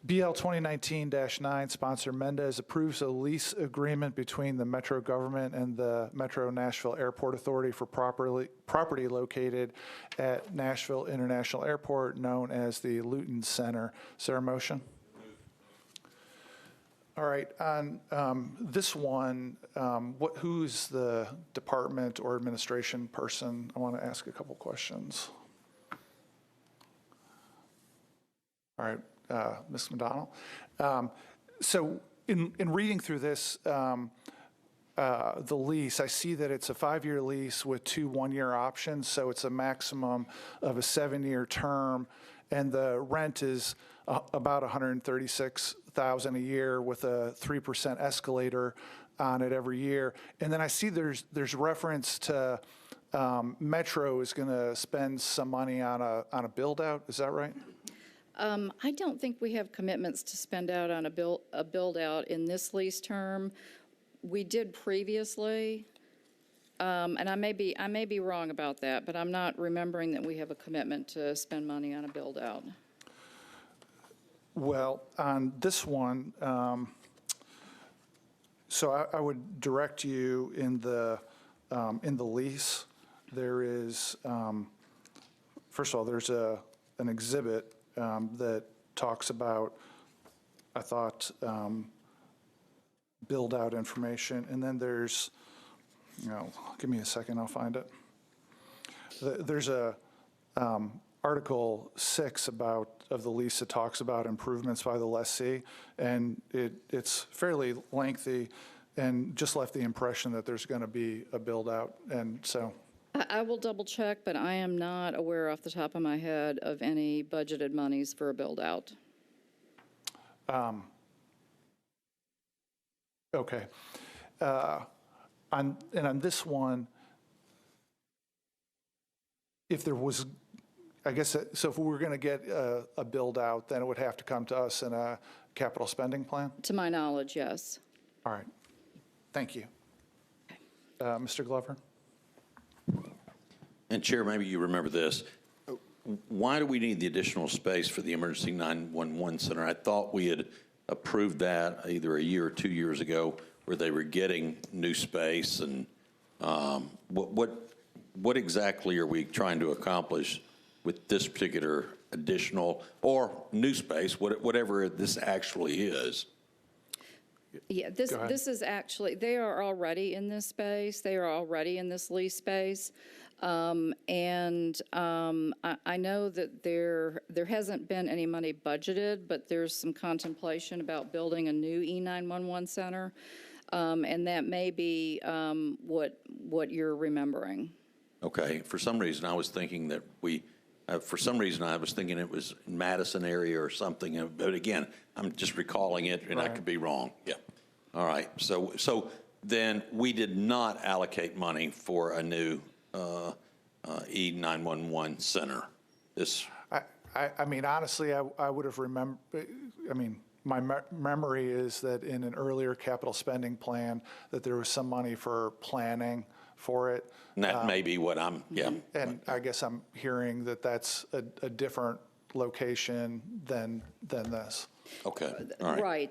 BL 2019-9, sponsor Mendez, approves a lease agreement between the Metro government and the Metro Nashville Airport Authority for property located at Nashville International Airport, known as the Luton Center. Is there a motion? All right, on this one, who's the department or administration person? I want to ask a couple questions. All right, Ms. McDonald. So in reading through this, the lease, I see that it's a 5-year lease with 2 1-year options, so it's a maximum of a 7-year term, and the rent is about $136,000 a year with a 3% escalator on it every year. And then I see there's reference to Metro is going to spend some money on a build out. Is that right? I don't think we have commitments to spend out on a build out in this lease term. We did previously, and I may be wrong about that, but I'm not remembering that we have a commitment to spend money on a build out. Well, on this one, so I would direct you in the lease. There is, first of all, there's an exhibit that talks about, I thought, build out information, and then there's, give me a second, I'll find it. There's a Article 6 of the lease that talks about improvements by the lessee, and it's fairly lengthy and just left the impression that there's going to be a build out, and so. I will double check, but I am not aware off the top of my head of any budgeted monies for a build out. Okay. On this one, if there was, I guess, so if we were going to get a build out, then it would have to come to us in a capital spending plan? To my knowledge, yes. All right. Thank you. Mr. Glover? And Chair, maybe you remember this. Why do we need the additional space for the Emergency 911 Center? I thought we had approved that either a year or 2 years ago, where they were getting new space. And what exactly are we trying to accomplish with this particular additional or new space, whatever this actually is? Yeah, this is actually, they are already in this space. They are already in this lease space. I know that there hasn't been any money budgeted, but there's some contemplation about building a new E911 center, and that may be what you're remembering. Okay, for some reason, I was thinking that for some reason, I was thinking it was in Madison area or something, but again, I'm just recalling it, and I could be wrong. Yeah. All right, so then we did not allocate money for a new E911 center. I mean, honestly, I would have remembered, I mean, my memory is that in an earlier capital spending plan, that there was some money for planning for it. And that may be what yeah. And I guess I'm hearing that that's a different location than this. Okay, all right. Right.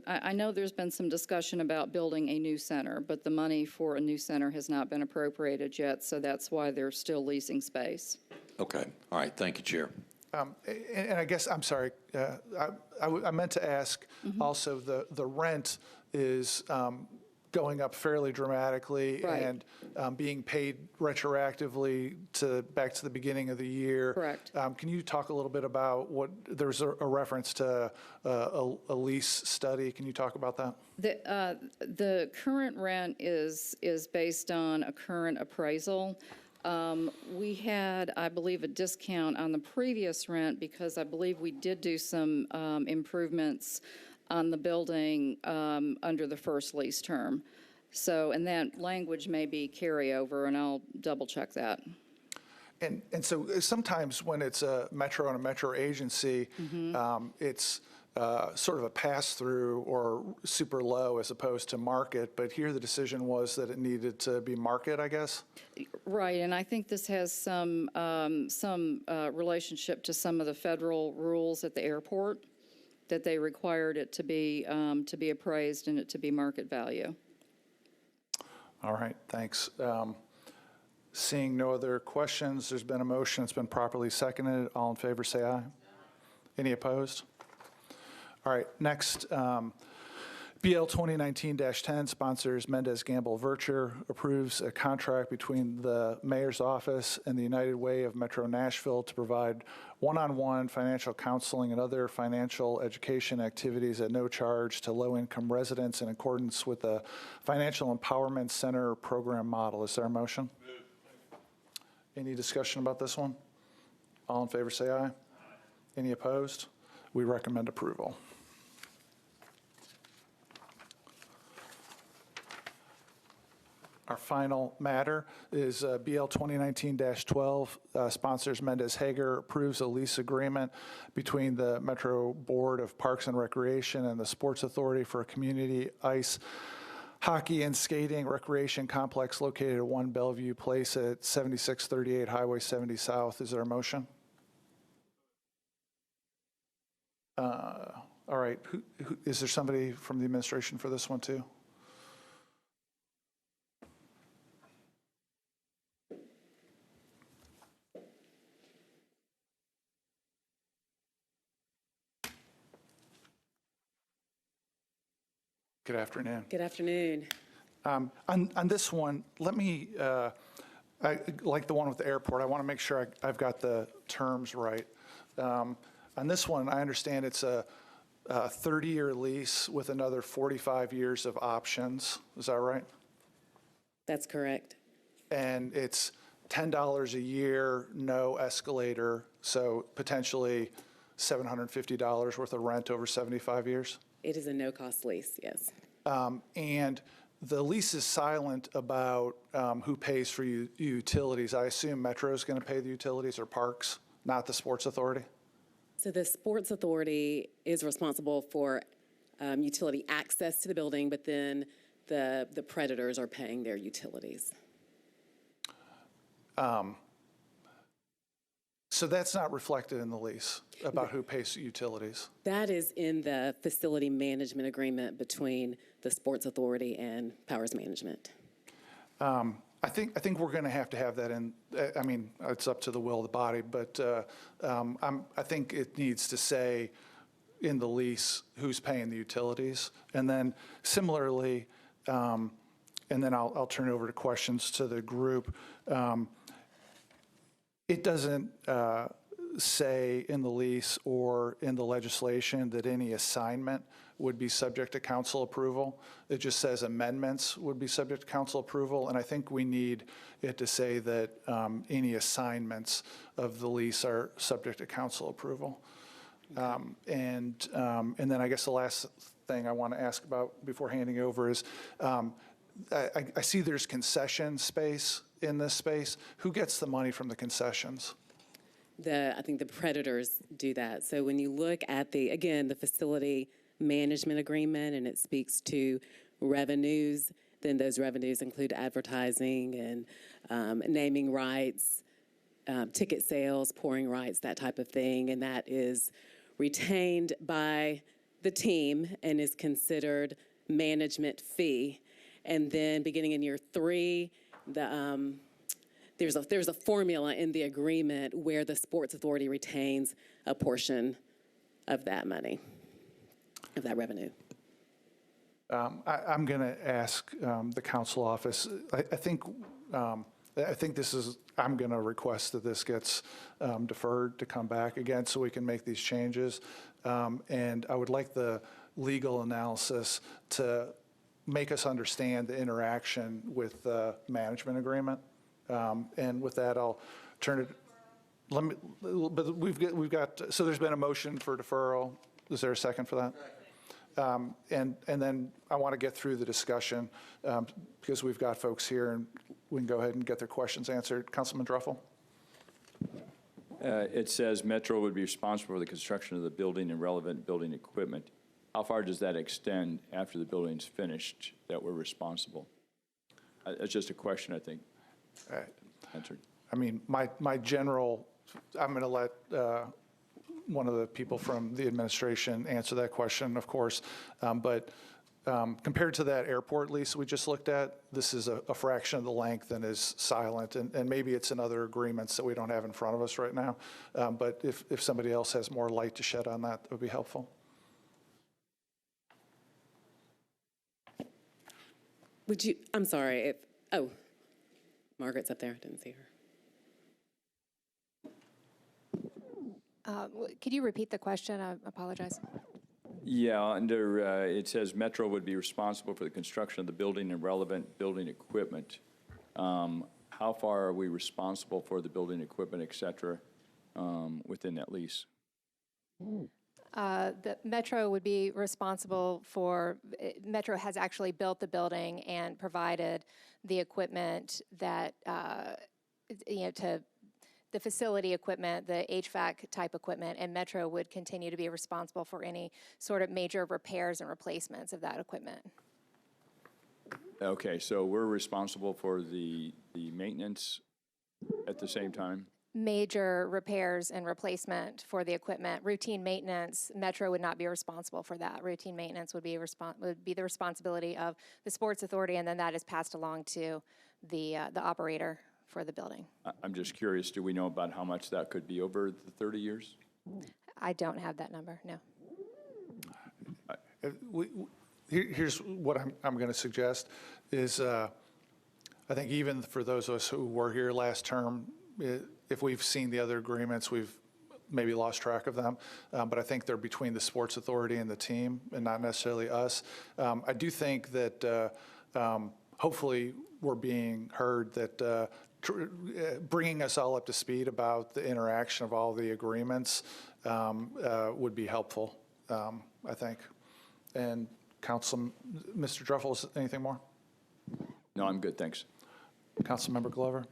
I know there's been some discussion about building a new center, but the money for a new center has not been appropriated yet, so that's why they're still leasing space. Okay, all right, thank you, Chair. And I guess, I'm sorry, I meant to ask also, the rent is going up fairly dramatically. Right. And being paid retroactively back to the beginning of the year. Correct. Can you talk a little bit about there's a reference to a lease study. Can you talk about that? The current rent is based on a current appraisal. We had, I believe, a discount on the previous rent because I believe we did do some improvements on the building under the first lease term. So, and that language may be carryover, and I'll double check that. And so sometimes when it's a metro and a metro agency, it's sort of a pass-through or super low as opposed to market, but here the decision was that it needed to be market, I guess? Right, and I think this has some relationship to some of the federal rules at the airport, that they required it to be appraised and it to be market value. All right, thanks. Seeing no other questions, there's been a motion, it's been properly seconded. All in favor, say aye. Any opposed? All right, next, BL 2019-10 sponsors Mendez Gamble Vircher, approves a contract between the Mayor's Office and the United Way of Metro Nashville to provide one-on-one financial counseling and other financial education activities at no charge to low-income residents in accordance with the Financial Empowerment Center program model. Is there a motion? Any discussion about this one? All in favor, say aye. Any opposed? We recommend approval. Our final matter is BL 2019-12, sponsors Mendez Hager, approves a lease agreement between the Metro Board of Parks and Recreation and the Sports Authority for a community ice hockey and skating recreation complex located at 1 Bellevue Place at 7638 Highway 70 South. Is there a motion? All right, is there somebody from the administration for this one too? Good afternoon. Good afternoon. On this one, let me, like the one with the airport, I want to make sure I've got the terms right. On this one, I understand it's a 30-year lease with another 45 years of options. Is that right? That's correct. And it's $10 a year, no escalator, so potentially $750 worth of rent over 75 years? It is a no-cost lease, yes. And the lease is silent about who pays for utilities. I assume Metro is going to pay the utilities or Parks, not the Sports Authority? So the Sports Authority is responsible for utility access to the building, but then the Predators are paying their utilities. So that's not reflected in the lease about who pays utilities? That is in the facility management agreement between the Sports Authority and Powers Management. I think we're going to have that in. I mean, it's up to the will of the body, but I think it needs to say in the lease who's paying the utilities. And then similarly, and then I'll turn it over to questions to the group. It doesn't say in the lease or in the legislation that any assignment would be subject to council approval. It just says amendments would be subject to council approval, and I think we need it to say that any assignments of the lease are subject to council approval. And then I guess the last thing I want to ask about before handing over is, I see there's concession space in this space. Who gets the money from the concessions? I think the Predators do that. So when you look at the facility management agreement, and it speaks to revenues, then those revenues include advertising and naming rights, ticket sales, pouring rights, that type of thing, and that is retained by the team and is considered management fee. And then beginning in year 3, there's a formula in the agreement where the Sports Authority retains a portion of that money, of that revenue. I'm going to ask the council office. I think this is, I'm going to request that this gets deferred to come back again so we can make these changes. And I would like the legal analysis to make us understand the interaction with the management agreement. And with that, I'll turn it, but we've got, so there's been a motion for deferral. Is there a second for that? And then I want to get through the discussion because we've got folks here and we can go ahead and get their questions answered. Councilman Druffel? It says Metro would be responsible for the construction of the building and relevant building equipment. How far does that extend after the building's finished that we're responsible? It's just a question, I think. Answered. I mean, my general, I'm going to let one of the people from the administration answer that question, of course. But compared to that airport lease we just looked at, this is a fraction of the length and is silent. And maybe it's in other agreements that we don't have in front of us right now. But if somebody else has more light to shed on that, that would be helpful. Would you, I'm sorry, Margaret's up there, I didn't see her. Could you repeat the question? I apologize. Yeah, under, it says Metro would be responsible for the construction of the building and relevant building equipment. How far are we responsible for the building equipment, et cetera, within that lease? The Metro would be responsible for, Metro has actually built the building and provided the equipment that, to the facility equipment, the HVAC type equipment, and Metro would continue to be responsible for any sort of major repairs and replacements of that equipment. Okay, so we're responsible for the maintenance at the same time? Major repairs and replacement for the equipment. Routine maintenance, Metro would not be responsible for that. Routine maintenance would be the responsibility of the Sports Authority, and then that is passed along to the operator for the building. I'm just curious, do we know about how much that could be over the 30 years? I don't have that number, no. Here's what I'm going to suggest is I think even for those of us who were here last term, if we've seen the other agreements, we've maybe lost track of them. But I think they're between the Sports Authority and the team and not necessarily us. I do think that hopefully we're being heard that bringing us all up to speed about the interaction of all the agreements would be helpful, I think. And Mr. Druffel, anything more? No, I'm good, thanks. Councilmember Glover?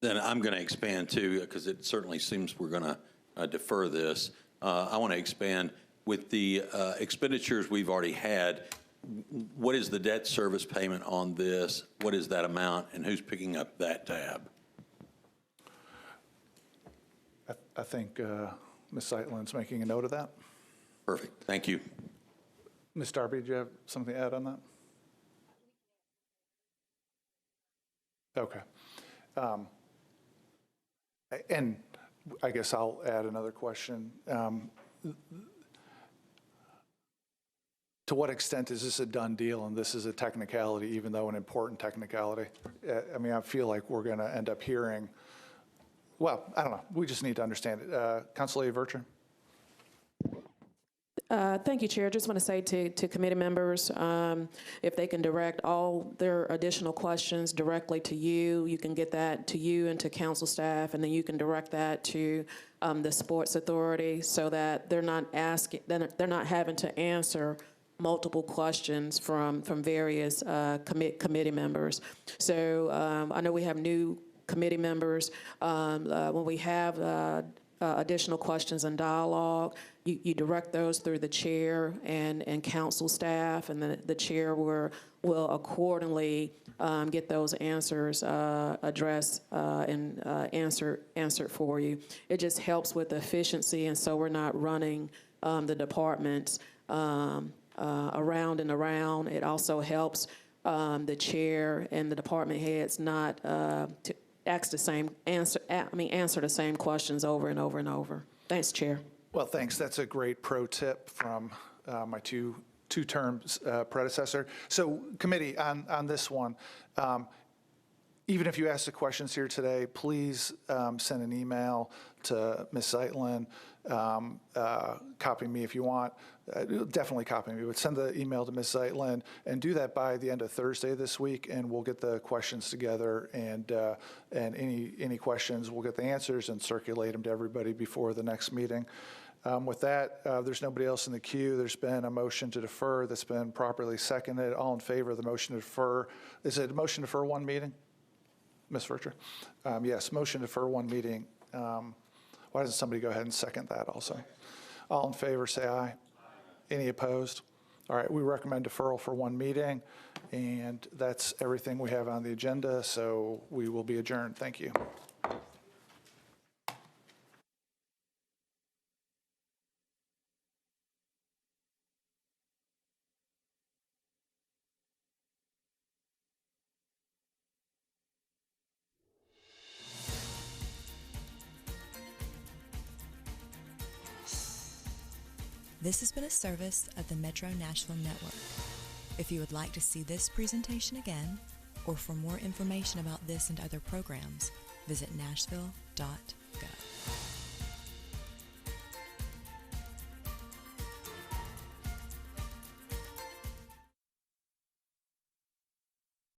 Then I'm going to expand too, because it certainly seems we're going to defer this. I want to expand with the expenditures we've already had. What is the debt service payment on this? What is that amount, and who's picking up that tab? I think Ms. Seitlin's making a note of that. Perfect. Thank you. Ms. Darby, do you have something to add on that? Okay. And I guess I'll add another question. to what extent is this a done deal and this is a technicality, even though an important technicality? I mean, I feel like we're going to end up hearing, well, I don't know. We just need to understand it. Councilor Vertran? Thank you, Chair. Just want to say to committee members, if they can direct all their additional questions directly to you, you can get that to you and to council staff, and then you can direct that to the Sports Authority, so that they're not having to answer multiple questions from various committee members. So I know we have new committee members. When we have additional questions and dialogue, you direct those through the chair and council staff, and the chair will accordingly get those answers addressed and answered for you. It just helps with efficiency, and so we're not running the departments around and around. It also helps the chair and the department heads not to answer the same questions over and over and over. Thanks, Chair. Well, thanks. That's a great pro tip from my two-term predecessor. So, committee, on this one, even if you ask the questions here today, please send an email to Ms. Zeitlin. Copy me if you want. Definitely copy me, but send the email to Ms. Zeitlin and do that by the end of Thursday this week, and we'll get the questions together, and any questions, we'll get the answers and circulate them to everybody before the next meeting. With that, there's nobody else in the queue. There's been a motion to defer that's been properly seconded. All in favor of the motion to defer? Is it a motion to defer one meeting? Ms. Vertran? Yes, motion to defer one meeting. Why doesn't somebody go ahead and second that also? All in favor, say aye. Any opposed? All right, we recommend deferral for one meeting, and that's everything we have on the agenda, so we will be adjourned. Thank you. This has been a service of the Metro Nashville Network. If you would like to see this presentation again, or for more information about this and other programs, visit nashville.gov.